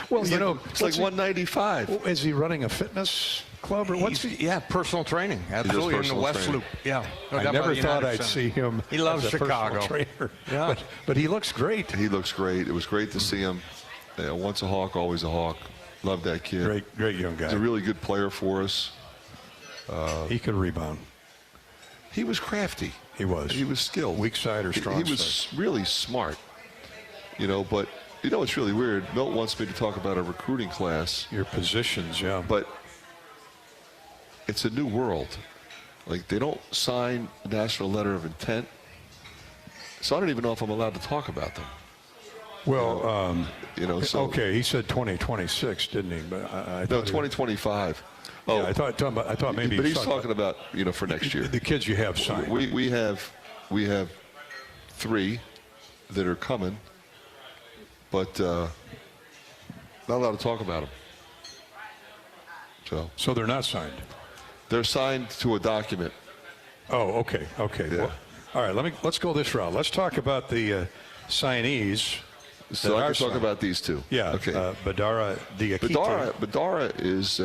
Well, it's it's like 195. Is he running a fitness club or what's he? Yeah, personal training. Absolutely, in the West Loop. Yeah. I never thought I'd see him. He loves as a Chicago. Trainer. Yeah. But he looks great. He looks great. It was great to see him. Once a Hawk, always a Hawk. Love that kid. Great young guy. He's a really good player for us. He could rebound. He was crafty. He was. He was skilled. Weak side or strong He was really smart. But it's really weird. Milt wants me to talk about a recruiting class. Your positions, yeah. But it's a new world. Like, they don't sign a national letter of intent. So I don't even know if I'm allowed to talk about them. Well, so. Okay, he said 2026, didn't he? But no, 2025. Oh, yeah, I thought maybe. But he's talking about for next year. The kids you have signed. We have 3 that are coming, but not allowed to talk about them. So they're not signed. They're signed to a document. Oh, okay. Yeah. Well, all right. Let's go this route. Let's talk about the signees. So I can talk about these 2. Yeah. Okay. Badara Diakite. Badara is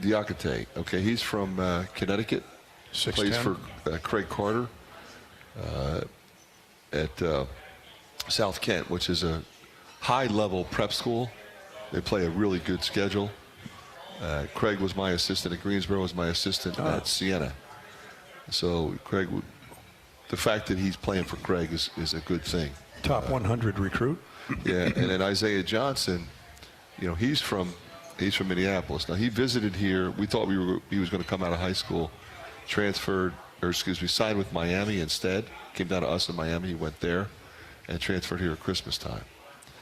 Diakite. Okay. He's from Connecticut. 6'10". Plays for Craig Carter at South Kent, which is a high-level prep school. They play a really good schedule. Craig was my assistant at Greensboro, was my assistant at Siena. So Craig, the fact that he's playing for Craig is a good thing. Top 100 recruit. Yeah, and then Isaiah Johnson, he's from Minneapolis. Now he visited here. We thought he was going to come out of high school, signed with Miami instead. Came down to us in Miami. He went there, and transferred here at Christmas time.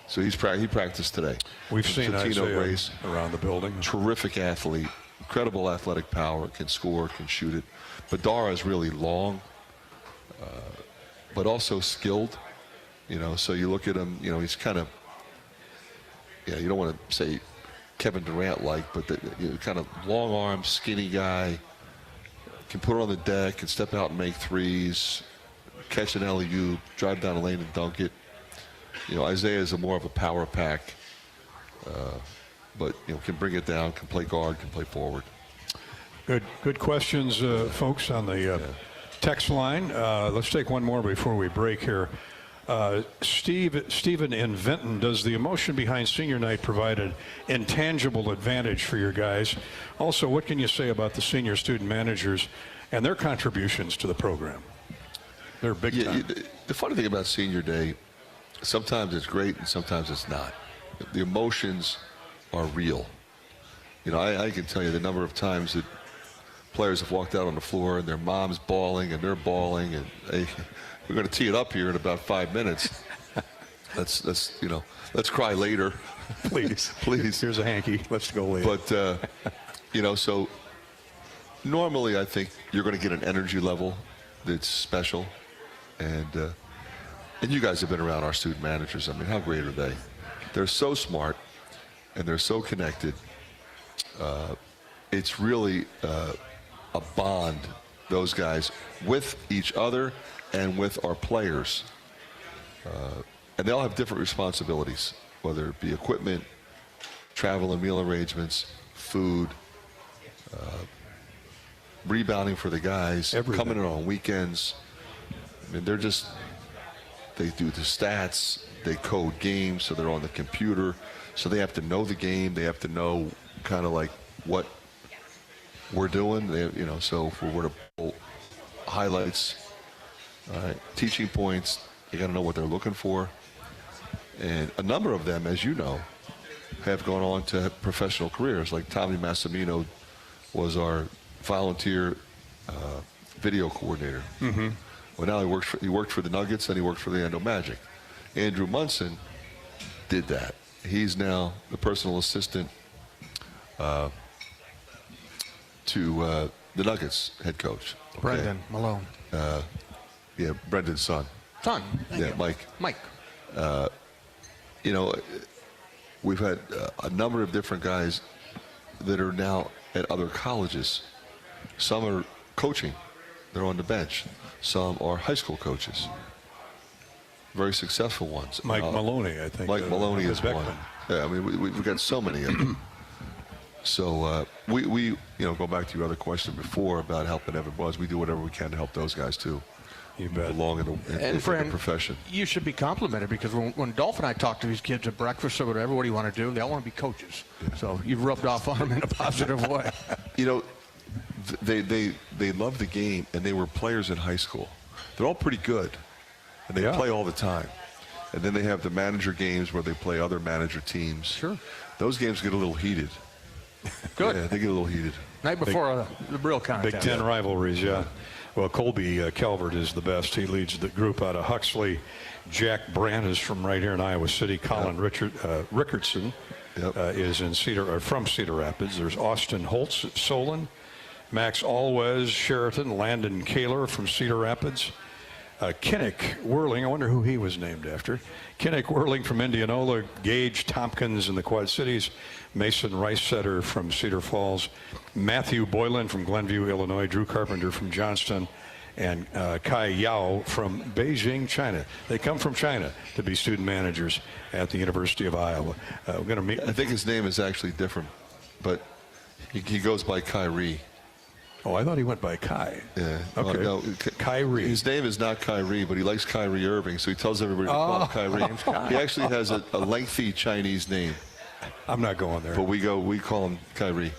So he practiced today. We've seen Isaiah race around the building. Terrific athlete, incredible athletic power, can score, can shoot it. Badara is really long, but also skilled. So you look at him, he's kind of, you don't want to say Kevin Durant-like, but kind of long arm, skinny guy, can put it on the deck, can step out and make threes, catch an alley-oop, drive down the lane and dunk it. Isaiah is more of a power pack, but can bring it down, can play guard, can play forward. Good questions, folks, on the text line. Let's take one more before we break here. Stephen in Vinton, does the emotion behind senior night provide an intangible advantage for your guys? Also, what can you say about the senior student managers and their contributions to the program? They're big time. The funny thing about senior day, sometimes it's great and sometimes it's not. The emotions are real. I can tell you the number of times that players have walked out on the floor and their mom's bawling and they're bawling and we're going to tee it up here in about 5 minutes. Let's cry later. Please. Here's a hanky. Let's go later. But, so normally I think you're going to get an energy level that's special. And you guys have been around our student managers. I mean, how great are they? They're so smart and they're so connected. It's really a bond, those guys, with each other and with our players. And they all have different responsibilities, whether it be equipment, travel and meal arrangements, food, rebounding for the guys, coming in on weekends. I mean, they do the stats, they code games, so they're on the computer. So they have to know the game. They have to know kind of like what we're doing. So if we were to pull highlights, teaching points, they got to know what they're looking for. And a number of them, as you know, have gone on to have professional careers. Like Tommy Massimino was our volunteer video coordinator. Mm-hmm. Well, now he worked for the Nuggets, and he worked for the Orlando Magic. Andrew Munson did that. He's now the personal assistant to the Nuggets head coach. Okay? Brendan Malone. Yeah, Brendan's son. Thank you. Mike. We've had a number of different guys that are now at other colleges. Some are coaching. They're on the bench. Some are high school coaches. very successful ones. Mike Maloney, I think. Mike Maloney is Beckman. one. Yeah, I mean, we've got so many of them. So we go back to your other question before about helping Evan Buzz. We do whatever we can to help those guys too. You bet. Belong in the profession. You should be complimented, because when Dolph and I talk to these kids at breakfast or whatever, what do you want to do? They all want to be coaches. Yeah. So you've rubbed off on them in a positive way. They love the game, and they were players in high school. They're all pretty good, and they play all the time. And then they have the manager games where they play other manager teams. Sure. Those games get a little heated. Good. Yeah, they get a little heated. Night before the real contest. Big Ten rivalries, yeah. Well, Colby Calvert is the best. He leads the group out of Huxley. Jack Brandt is from right here in Iowa City. Colin Rickardson is from Cedar Rapids. There's Austin Holtz at Solon. Max Alwes, Sheraton. Landon Kaler from Cedar Rapids. Kinnick Whirling, I wonder who he was named after. Kinnick Whirling from Indianola. Gage Tompkins in the Quad Cities. Mason Ricesetter from Cedar Falls. Matthew Boylan from Glenview, Illinois. Drew Carpenter from Johnston. And Kai Yao from Beijing, China. They come from China to be student managers at the University of Iowa. We're going to meet. I think his name is actually different, but he goes by Kyrie. Oh, I thought he went by Kai. Yeah. Okay. No, Kyrie. His name is not Kyrie, but he likes Kyrie Irving, so he tells everybody to call him Kyrie. He actually has a lengthy Chinese name. I'm not going there. But we call him Kyrie.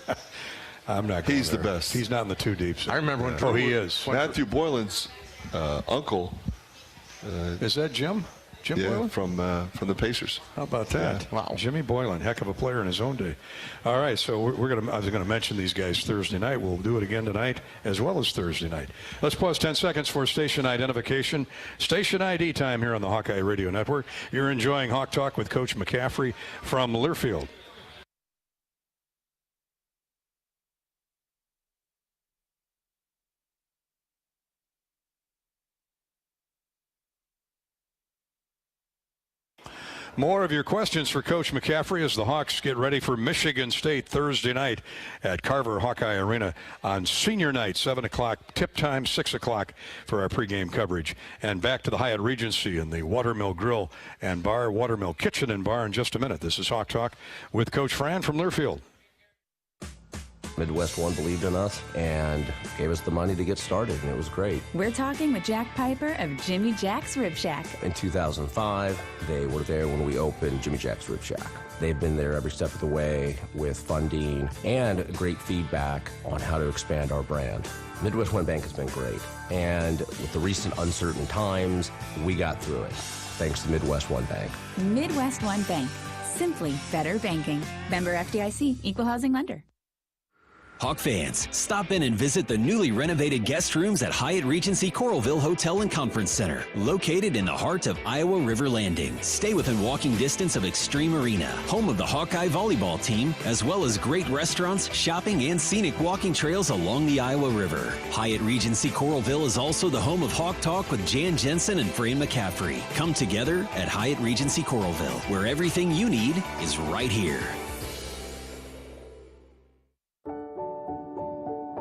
I'm not going He's there. the best. He's not in the two deeps. I remember when Oh, he is. Matthew Boylan's uncle. Is that Jim? Jim Boylan? from the Pacers. How about that? Yeah. Wow. Jimmy Boylan, heck of a player in his own day. All right, so I was going to mention these guys Thursday night. We'll do it again tonight as well as Thursday night. Let's pause 10 seconds for station identification. Station ID time here on the Hawkeye Radio Network. You're enjoying Hawk Talk with Coach McCaffrey from Learfield. More of your questions for Coach McCaffrey as the Hawks get ready for Michigan State Thursday night at Carver Hawkeye Arena on senior night, 7 o'clock, tip time, 6 o'clock for our pregame coverage. And back to the Hyatt Regency and the Watermill Grill and Bar, Watermill Kitchen and Bar in just a minute. This is Hawk Talk with Coach Fran from Learfield. Midwest One believed in us and gave us the money to get started, and it was great. We're talking with Jack Piper of Jimmy Jack's Rib Shack. In 2005, they were there when we opened Jimmy Jack's Rib Shack. They've been there every step of the way with funding and great feedback on how to expand our brand. Midwest One Bank has been great, and with the recent uncertain times, we got through it, thanks to Midwest One Bank. Midwest One Bank. Simply better banking. Member FDIC, Equal Housing Lender. Hawk fans, stop in and visit the newly renovated guest rooms at Hyatt Regency Coralville Hotel and Conference Center, located in the heart of Iowa River Landing. Stay within walking distance of Extreme Arena, home of the Hawkeye volleyball team, as well as great restaurants, shopping, and scenic walking trails along the Iowa River. Hyatt Regency Coralville is also the home of Hawk Talk with Jan Jensen and Fran McCaffrey. Come together at Hyatt Regency Coralville, where everything you need is right here.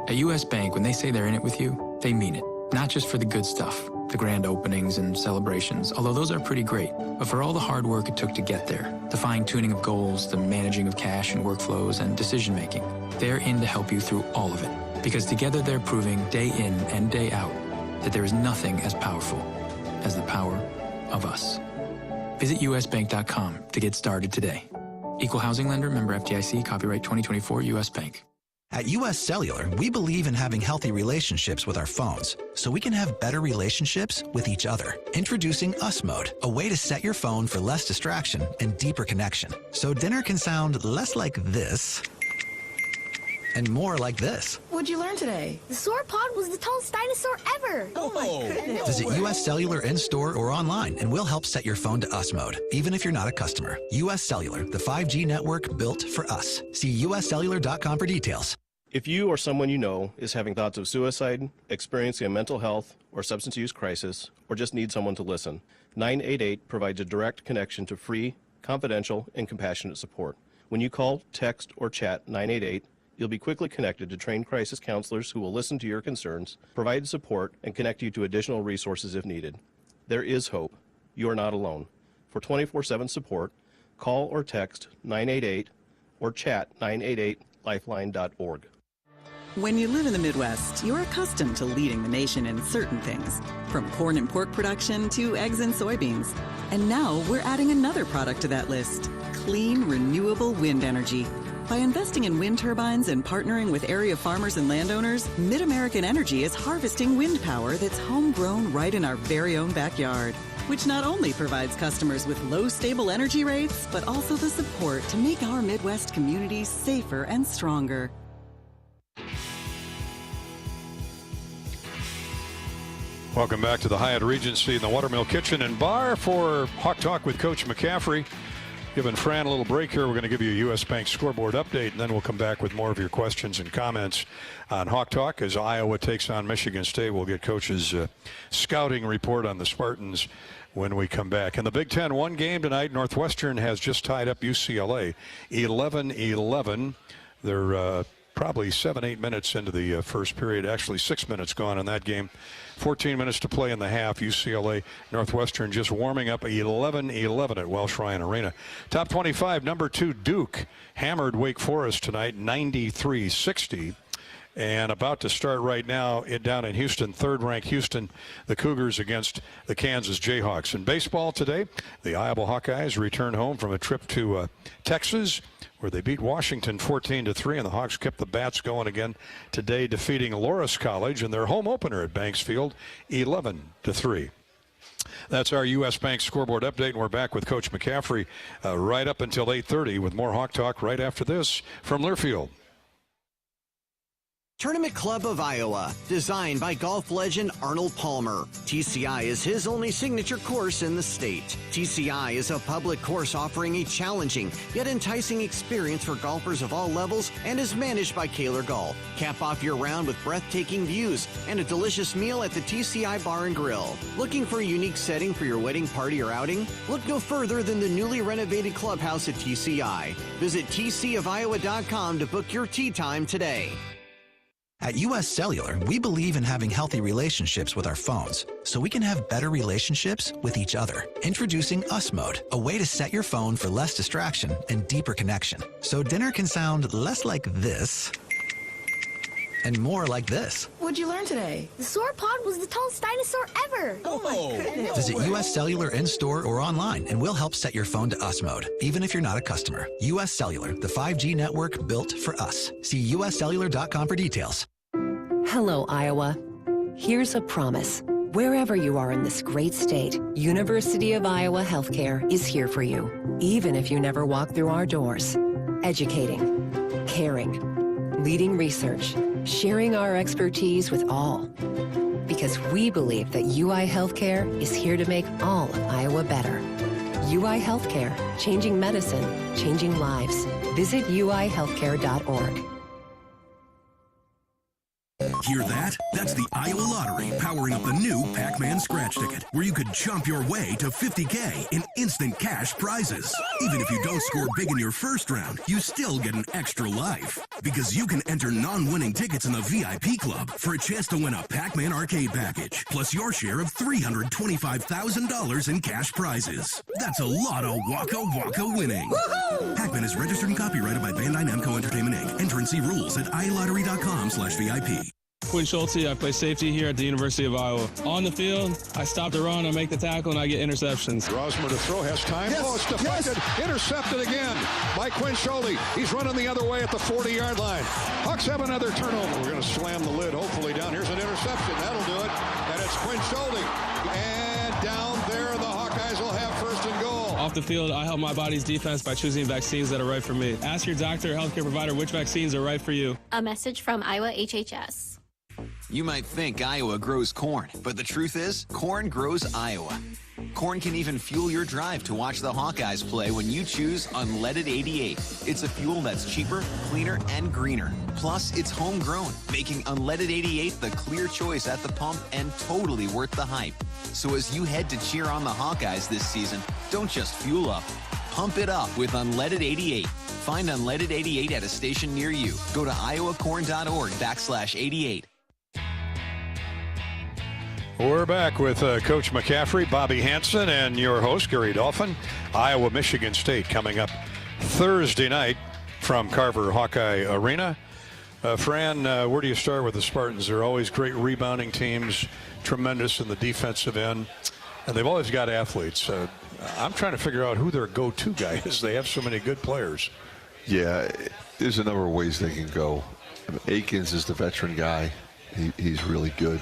At U.S. Bank, when they say they're in it with you, they mean it. Not just for the good stuff, the grand openings and celebrations, although those are pretty great, but for all the hard work it took to get there, the fine-tuning of goals, the managing of cash and workflows, and decision-making. They're in to help you through all of it, because together they're proving day in and day out that there is nothing as powerful as the power of us. Visit usbank.com to get started today. Equal housing lender, member FDIC, copyright 2024, U.S. Bank. At US Cellular, we believe in having healthy relationships with our phones, so we can have better relationships with each other. Introducing Us Mode, a way to set your phone for less distraction and deeper connection. So dinner can sound less like this and more like this. What'd you learn today? The sauropod was the tallest dinosaur ever. Oh my goodness. Visit US Cellular in-store or online, and we'll help set your phone to Us Mode, even if you're not a customer. US Cellular, the 5G network built for us. See uscellular.com for details. If you or someone you know is having thoughts of suicide, experiencing a mental health or substance use crisis, or just need someone to listen, 988 provides a direct connection to free, confidential, and compassionate support. When you call, text, or chat 988, you'll be quickly connected to trained crisis counselors who will listen to your concerns, provide support, and connect you to additional resources if needed. There is hope. you are not alone. For 24/7 support, call or text 988 or chat 988lifeline.org. When you live in the Midwest, you're accustomed to leading the nation in certain things, from corn and pork production to eggs and soybeans. And now we're adding another product to that list, clean, renewable wind energy. By investing in wind turbines and partnering with area farmers and landowners, Mid-American Energy is harvesting wind power that's homegrown right in our very own backyard, which not only provides customers with low, stable energy rates, but also the support to make our Midwest communities safer and stronger. Welcome back to the Hyatt Regency in the Watermill Kitchen and Bar for Hawk Talk with Coach McCaffrey. Giving Fran a little break here. We're going to give you a U.S. Bank scoreboard update, and then we'll come back with more of your questions and comments on Hawk Talk as Iowa takes on Michigan State. We'll get Coach's scouting report on the Spartans when we come back. In the Big Ten, one game tonight, Northwestern has just tied up UCLA 11-11. They're probably 7-8 minutes into the first period. Actually, 6 minutes gone in that game. 14 minutes to play in the half. UCLA, Northwestern just warming up 11-11 at Welsh Ryan Arena. Top 25, number 2 Duke hammered Wake Forest tonight, 93-60. And about to start right now down in Houston, third-ranked Houston, the Cougars against the Kansas Jayhawks. In baseball today, the Iowa Hawkeyes return home from a trip to Texas, where they beat Washington 14-3, and the Hawks kept the bats going again today, defeating Loras College in their home opener at Banks Field 11-3. That's our U.S. Bank scoreboard update, and we're back with Coach McCaffrey right up until 8:30 with more Hawk Talk right after this from Learfield. Tournament Club of Iowa, designed by golf legend Arnold Palmer. TCI is his only signature course in the state. TCI is a public course offering a challenging yet enticing experience for golfers of all levels and is managed by Kaler Golf. Cap off your round with breathtaking views and a delicious meal at the TCI Bar and Grill. Looking for a unique setting for your wedding party or outing? Look no further than the newly renovated clubhouse at TCI. Visit tcofiowa.com to book your tee time today. At US Cellular, we believe in having healthy relationships with our phones, so we can have better relationships with each other. Introducing Us Mode, a way to set your phone for less distraction and deeper connection. So dinner can sound less like this and more like this. What'd you learn today? The sauropod was the tallest dinosaur ever. Oh my goodness. Visit US Cellular in-store or online, and we'll help set your phone to Us Mode, even if you're not a customer. US Cellular, the 5G network built for us. See uscellular.com for details. Hello, Iowa. Here's a promise. Wherever you are in this great state, University of Iowa Healthcare is here for you, even if you never walk through our doors. Educating, caring, leading research, sharing our expertise with all. Because we believe that UI Healthcare is here to make all of Iowa better. UI Healthcare, changing medicine, changing lives. Visit uihealthcare.org. Hear that? That's the Iowa Lottery powering up the new Pac-Man scratch ticket, where you could jump your way to $50K in instant cash prizes. Even if you don't score big in your first round, you still get an extra life. Because you can enter non-winning tickets in the VIP club for a chance to win a Pac-Man arcade package, plus your share of $325,000 in cash prizes. That's a lot of Waka Waka winning. Pac-Man is registered and copyrighted by Bandai Namco Entertainment Inc. Enter and see rules at iLottery.com/VIP. Quinn Schulte, I play safety here at the University of Iowa. On the field, I stop the run, I make the tackle, and I get interceptions. Rosmer to throw, has time. Yes, it's deflected, intercepted again by Quinn Schulte. He's running the other way at the 40-yard line. Hawks have another turnover. We're going to slam the lid, hopefully down. Here's an interception. That'll do it. And it's Quinn Schulte. And down there, the Hawkeyes will have first and goal. Off the field, I help my body's defense by choosing vaccines that are right for me. Ask your doctor or healthcare provider which vaccines are right for you. A message from Iowa HHS. You might think Iowa grows corn, but the truth is, corn grows Iowa. Corn can even fuel your drive to watch the Hawkeyes play when you choose Unleaded 88. It's a fuel that's cheaper, cleaner, and greener. Plus, it's homegrown, making Unleaded 88 the clear choice at the pump and totally worth the hype. So as you head to cheer on the Hawkeyes this season, don't just fuel up. Pump it up with Unleaded 88. Find Unleaded 88 at a station near you. Go to iowacorn.org/88. We're back with Coach McCaffrey, Bobby Hansen, and your host, Gary Dolphin. Iowa, Michigan State coming up Thursday night from Carver Hawkeye Arena. Fran, where do you start with the Spartans? They're always great rebounding teams, tremendous in the defensive end, and they've always got athletes. I'm trying to figure out who their go-to guy is. They have so many good players. Yeah, there's a number of ways they can go. Akins is the veteran guy. He's really good.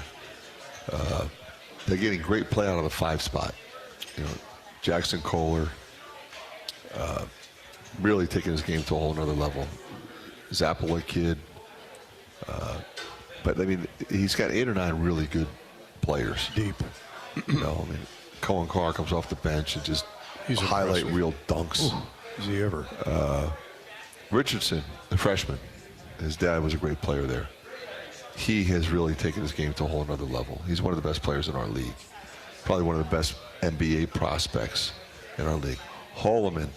They're getting great play out of the 5 spot. You know, Jackson Kohler really taking his game to a whole nother level. Zappola kid. But, I mean, he's got 8 or 9 really good players. Deep. You know, I mean, Cohen Carr comes off the bench and just highlight real dunks. Ooh, is he ever? Richardson, the freshman, his dad was a great player there. He has really taken his game to a whole nother level. He's one of the best players in our league. Probably one of the best NBA prospects in our league. Holloman.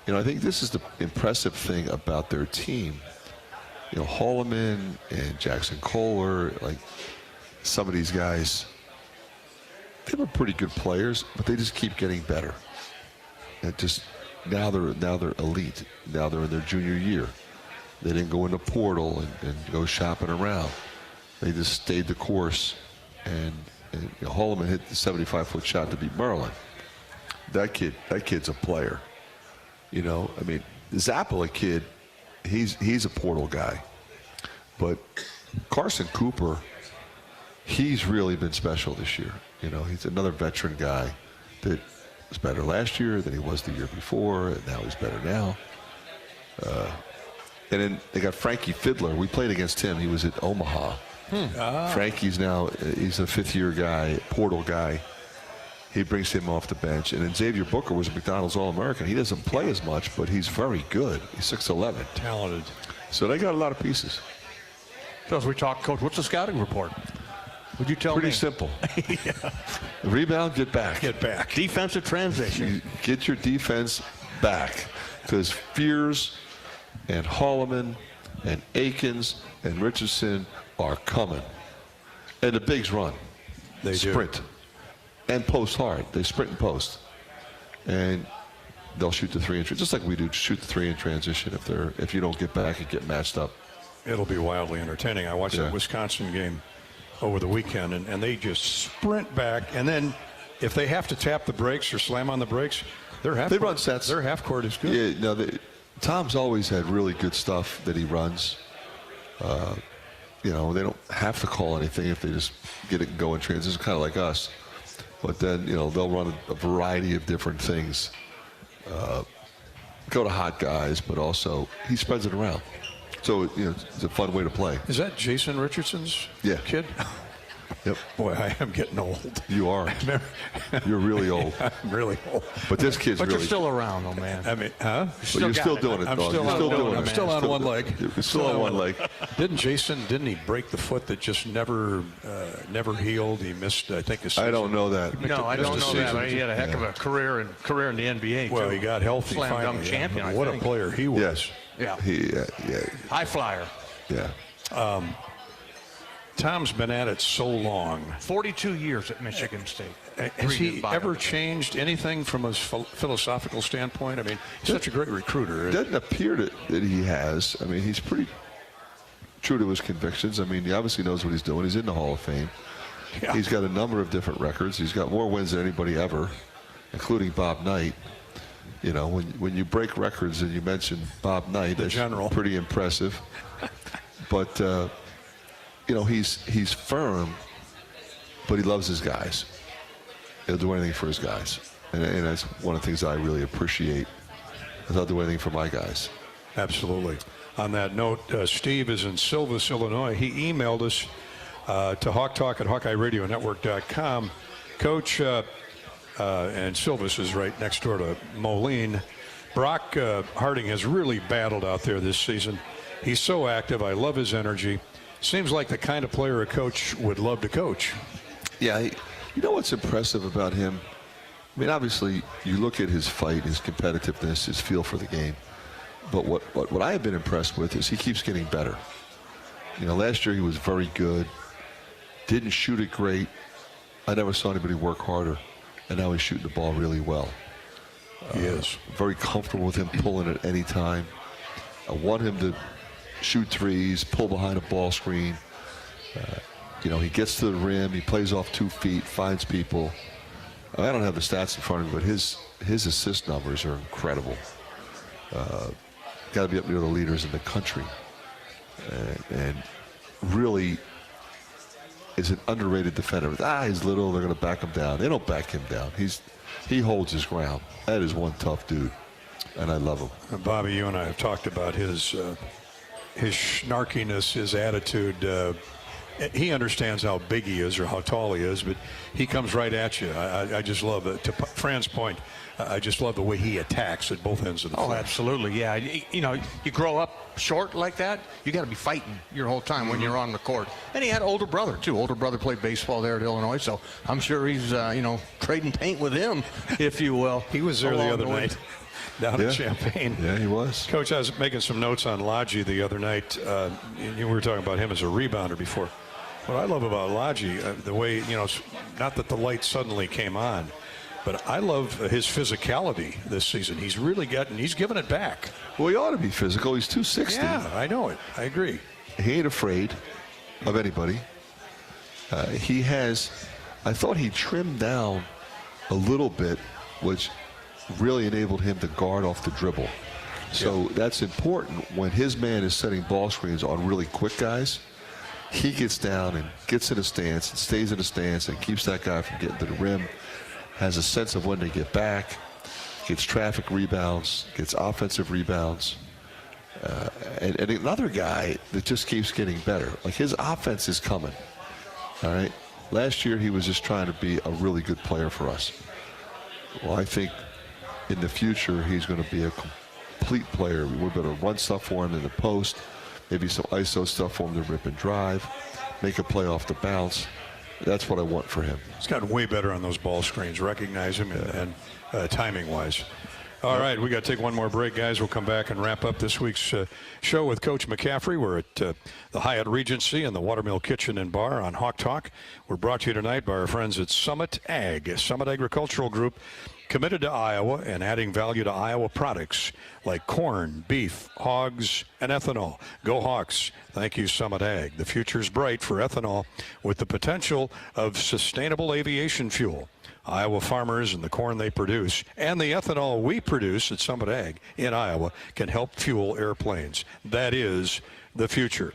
You know, I think this is the impressive thing about their team. You know, Holloman and Jackson Kohler, like some of these guys, they were pretty good players, but they just keep getting better. And just now they're elite. Now they're in their junior year. They didn't go into portal and go shopping around. They just stayed the course, and you know, Holloman hit the 75-foot shot to beat Merlin. That kid's a player. You know, I mean, Zappola kid, he's a portal guy. But Carson Cooper, he's really been special this year. You know, he's another veteran guy that was better last year than he was the year before, and now he's better now. And then they got Frankie Fiddler. We played against him. He was at Omaha. Frankie's now, he's a 5th-year guy, portal guy. He brings him off the bench. And then Xavier Booker was a McDonald's All-American. He doesn't play as much, but he's very good. He's 6'11". Talented. So they got a lot of pieces. So as we talk, Coach, what's the scouting report? Would you tell me? Pretty simple. Rebound, get back. Get back. Defensive transition. Get your defense back. Because Fears and Holloman and Akins and Richardson are coming. And the bigs run. They sprint. Do. And post hard. They sprint and post. And they'll shoot the 3 in, just like we do, shoot the 3 in transition if you don't get back and get matched up. It'll be wildly entertaining. I watched that Wisconsin game over the weekend, and they just sprint back, and then if they have to tap the brakes or slam on the brakes, they run sets. Their half court is good. Yeah, no, Tom's always had really good stuff that he runs. You know, they don't have to call anything if they just get it and go in transition, kind of like us. But then, you know, they'll run a variety of different things. Go to hot guys, but also he spreads it around. So, you know, it's a fun way to play. Is that Jason Richardson's kid? Yep. Boy, I am getting old. You are. You're really old. I'm really old. But this kid's but really... you're still around, though, man. I mean, huh? But you're still doing it, I'm dog. still You're still doing it. I'm still on one leg. You're still on one leg. Didn't he break the foot that just never healed? He missed, I think, his season. I don't know that. No, I don't know that. He had a heck of a career in the NBA, Well, too. he got healthy Slam finally. dunk champion, What I think. a player he was. Yeah. High flyer. Yeah. Tom's been at it so long. 42 years at Michigan State. Has he ever changed anything from a philosophical standpoint? I mean, he's such a great recruiter. It doesn't appear that he has. I mean, he's pretty true to his convictions. I mean, he obviously knows what he's doing. He's in the Hall of Fame. Yeah. He's got a number of different records. He's got more wins than anybody ever, including Bob Knight. You know, when you break records and you mention Bob Knight, that's pretty impressive. But, you know, he's firm, but he loves his guys. He'll do anything for his guys. And that's one of the things that I really appreciate. I'll do anything for my guys. Absolutely. On that note, Steve is in Silvis, Illinois. He emailed us to hawktalk@HawkeyeRadioNetwork.com. Coach, and Silvis is right next door to Moline. Brock Harding has really battled out there this season. He's so active. I love his energy. Seems like the kind of player a coach would love to coach. Yeah, you know what's impressive about him? I mean, obviously, you look at his fight, his competitiveness, his feel for the game. But what I have been impressed with is he keeps getting better. You know, last year he was very good, didn't shoot it great, I never saw anybody work harder, and now he's shooting the ball really well. He is. Very comfortable with him pulling at any time. I want him to shoot threes, pull behind a ball screen. He gets to the rim, he plays off 2 feet, finds people. I don't have the stats in front of me, but his assist numbers are incredible. Got to be up near the leaders in the country. And really is an underrated defender. He's little, they're going to back him down. They don't back him down. He holds his ground. That is one tough dude, and I love him. Bobby, you and I have talked about his snarkiness, his attitude. He understands how big he is or how tall he is, but he comes right at you. I just love it. To Fran's point, I just love the way he attacks at both ends of the floor. Oh, absolutely, yeah. You grow up short like that, you got to be fighting your whole time when you're on the court. And he had an older brother, too. Older brother played baseball there at Illinois, so I'm sure he's, trading paint with him, if you will. He was there the other night. Down in Champaign. Yeah, he was. Coach, I was making some notes on Lodgy the other night. You were talking about him as a rebounder before. What I love about Lodgy, the way, not that the light suddenly came on, but I love his physicality this season. He's really he's giving it back. Well, he ought to be physical. He's 260. Yeah, I know it. I agree. He ain't afraid of anybody. I thought he trimmed down a little bit, which really enabled him to guard off the dribble. So that's important when his man is setting ball screens on really quick guys. He gets down and gets in a stance and stays in a stance and keeps that guy from getting to the rim, has a sense of when to get back, gets traffic rebounds, gets offensive rebounds. And another guy that just keeps getting better. Like, his offense is coming, all right? Last year he was just trying to be a really good player for us. Well, I think in the future he's going to be a complete player. We're going to run stuff for him in the post, maybe some ISO stuff for him to rip and drive, make a play off the bounce. That's what I want for him. He's gotten way better on those ball screens, recognize him and timing-wise. All right, we got to take one more break, guys. We'll come back and wrap up this week's show with Coach McCaffrey. We're at the Hyatt Regency and the Watermill Kitchen and Bar on Hawk Talk. We're brought to you tonight by our friends at Summit Ag, Summit Agricultural Group, committed to Iowa and adding value to Iowa products like corn, beef, hogs, and ethanol. Go Hawks. Thank you, Summit Ag. The future's bright for ethanol with the potential of sustainable aviation fuel. Iowa farmers and the corn they produce and the ethanol we produce at Summit Ag in Iowa can help fuel airplanes. That is the future.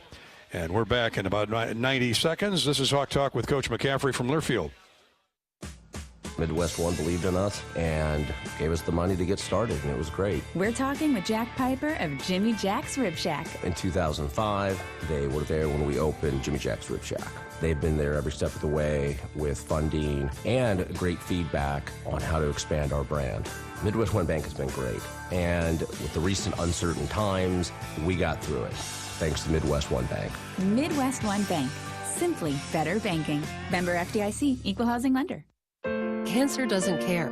And we're back in about 90 seconds. This is Hawk Talk with Coach McCaffrey from Learfield. Midwest One believed in us and gave us the money to get started, and it was great. We're talking with Jack Piper of Jimmy Jack's Rib Shack. In 2005, they were there when we opened Jimmy Jack's Rib Shack. They've been there every step of the way with funding and great feedback on how to expand our brand. Midwest One Bank has been great, and with the recent uncertain times, we got through it, thanks to Midwest One Bank. Midwest One Bank. Simply better banking. Member FDIC, Equal Housing Lender. Cancer doesn't care.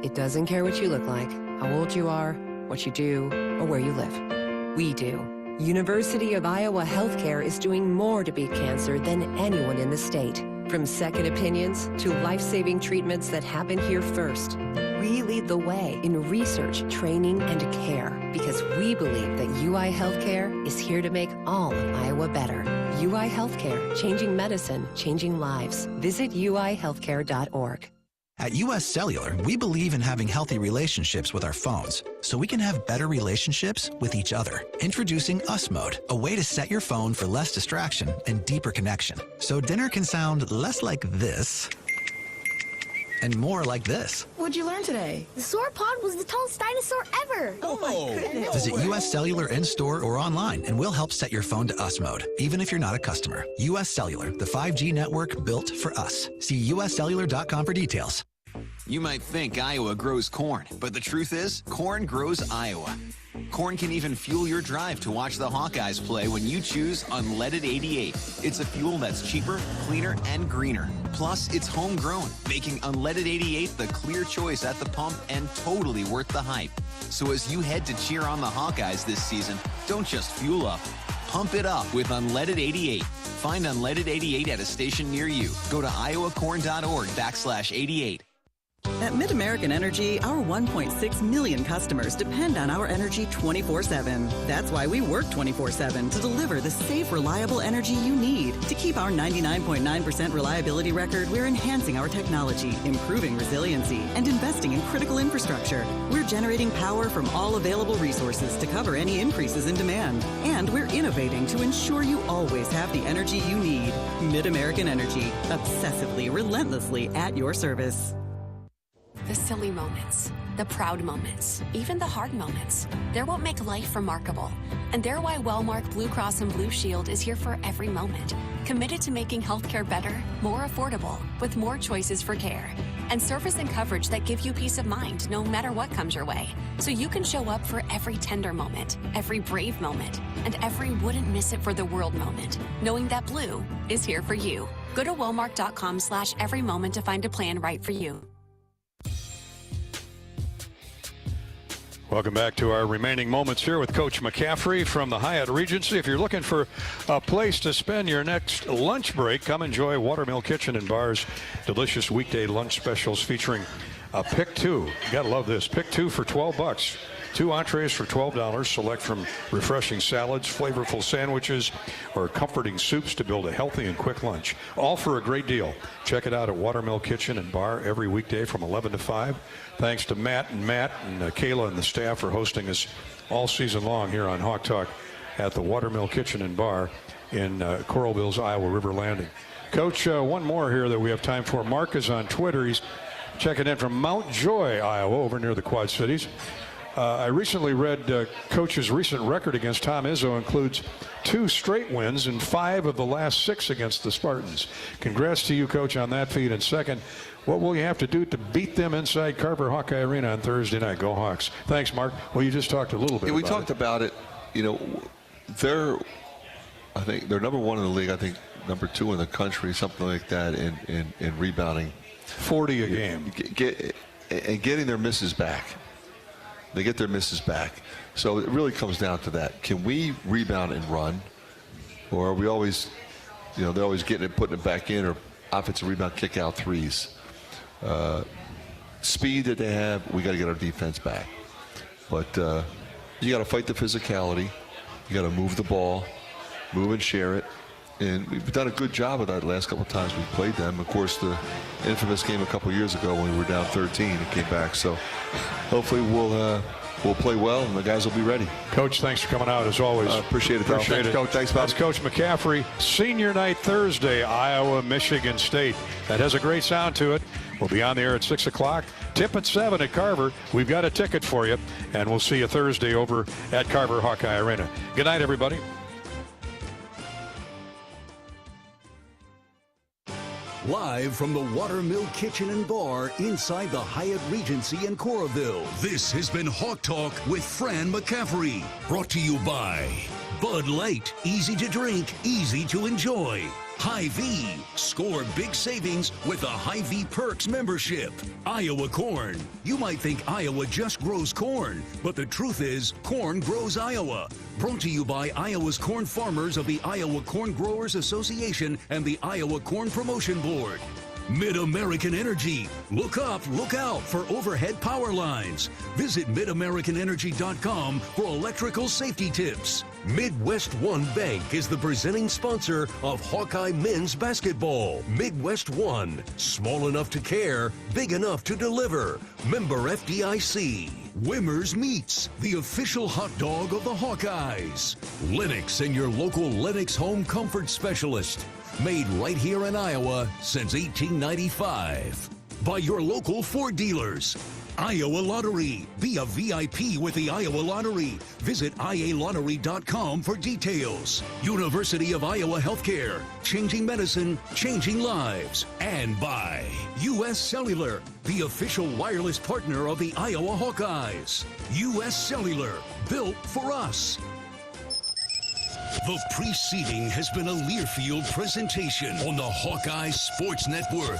It doesn't care what you look like, how old you are, what you do, or where you live. We do. University of Iowa Healthcare is doing more to beat cancer than anyone in the state. From second opinions to life-saving treatments that happen here first. We lead the way in research, training, and care because we believe that UI Healthcare is here to make all of Iowa better. UI Healthcare, changing medicine, changing lives. Visit uihealthcare.org. At US Cellular, we believe in having healthy relationships with our phones, so we can have better relationships with each other. Introducing Us Mode, a way to set your phone for less distraction and deeper connection. So dinner can sound less like this and more like this. What'd you learn today? The sauropod was the tallest dinosaur ever. Oh my goodness. Visit US Cellular in-store or online, and we'll help set your phone to Us Mode, even if you're not a customer. US Cellular, the 5G network built for us. See uscellular.com for details. You might think Iowa grows corn, but the truth is, corn grows Iowa. Corn can even fuel your drive to watch the Hawkeyes play when you choose Unleaded 88. It's a fuel that's cheaper, cleaner, and greener. Plus, it's homegrown, making Unleaded 88 the clear choice at the pump and totally worth the hype. So as you head to cheer on the Hawkeyes this season, don't just fuel up. Pump it up with Unleaded 88. Find Unleaded 88 at a station near you. Go to iowacorn.org/88. At Mid-American Energy, our 1.6 million customers depend on our energy 24/7. That's why we work 24/7 to deliver the safe, reliable energy you need. To keep our 99.9% reliability record, we're enhancing our technology, improving resiliency, and investing in critical infrastructure. We're generating power from all available resources to cover any increases in demand. And we're innovating to ensure you always have the energy you need. Mid-American Energy, obsessively, relentlessly at your service. The silly moments, the proud moments, even the hard moments. They're what make life remarkable. And they're why Wellmark Blue Cross and Blue Shield is here for every moment. Committed to making healthcare better, more affordable, with more choices for care. And service and coverage that give you peace of mind no matter what comes your way. So you can show up for every tender moment, every brave moment, and every wouldn't miss it for the world moment, knowing that Blue is here for you. Go to wellmark.com/every moment to find a plan right for you. Welcome back to our remaining moments here with Coach McCaffrey from the Hyatt Regency. If you're looking for a place to spend your next lunch break, come enjoy Watermill Kitchen and Bar's delicious weekday lunch specials featuring a pick two. You gotta love this. Pick two for $12. 2 entrees for $12. Select from refreshing salads, flavorful sandwiches, or comforting soups to build a healthy and quick lunch. All for a great deal. Check it out at Watermill Kitchen and Bar every weekday from 11 to 5. Thanks to Matt and Kayla and the staff for hosting us all season long here on Hawk Talk at the Watermill Kitchen and Bar in Coralville's Iowa River Landing. Coach, one more here that we have time for. Mark is on Twitter. He's checking in from Mount Joy, Iowa, over near the Quad Cities. I recently read Coach's recent record against Tom Izzo includes 2 straight wins and 5 of the last 6 against the Spartans. Congrats to you, Coach, on that feat. And second, what will you have to do to beat them inside Carver Hawkeye Arena on Thursday night? Go Hawks. Thanks, Mark. Well, you just talked a little bit about it. We talked about it. You know, I think they're number 1 in the league. I think number 2 in the country, something like that, in rebounding. 40 a game. And getting their misses back. They get their misses back. So it really comes down to that. Can we rebound and run? Or are we always, they're always getting it, putting it back in, or offensive rebound, kick out threes. Speed that they have, we got to get our defense back. But you got to fight the physicality. You got to move the ball, move and share it. And we've done a good job of that the last couple of times we've played them. Of course, the infamous game a couple years ago when we were down 13 and came back. So hopefully we'll play well and the guys will be ready. Coach, thanks for coming out as always. Appreciate it. Appreciate it. Coach. Thanks, Bob. That's Coach McCaffrey. Senior night Thursday, Iowa, Michigan State. That has a great sound to it. We'll be on the air at 6 o'clock. Tip at 7 at Carver. We've got a ticket for you, and we'll see you Thursday over at Carver Hawkeye Arena. Good night, everybody. Live from the Watermill Kitchen and Bar inside the Hyatt Regency in Coralville, this has been Hawk Talk with Fran McCaffery. Brought to you by Bud Light. Easy to drink, easy to enjoy. Hy-Vee. Score big savings with a Hy-Vee Perks membership. Iowa Corn. You might think Iowa just grows corn, but the truth is, corn grows Iowa. Brought to you by Iowa's corn farmers of the Iowa Corn Growers Association and the Iowa Corn Promotion Board. Mid-American Energy. Look up, look out for overhead power lines. Visit midamericanenergy.com for electrical safety tips. Midwest One Bank is the presenting sponsor of Hawkeye men's basketball. Midwest One. Small enough to care, big enough to deliver. Member FDIC. Wimmer's Meats, the official hot dog of the Hawkeyes. Lennox and your local Lennox home comfort specialist. Made right here in Iowa since 1895. By your local Ford dealers. Iowa Lottery. Be a VIP with the Iowa Lottery. Visit ialottery.com for details. University of Iowa Healthcare. Changing medicine, changing lives. And by U.S. Cellular, the official wireless partner of the Iowa Hawkeyes. U.S. Cellular, built for us. The preceding has been a Learfield presentation on the Hawkeye Sports Network.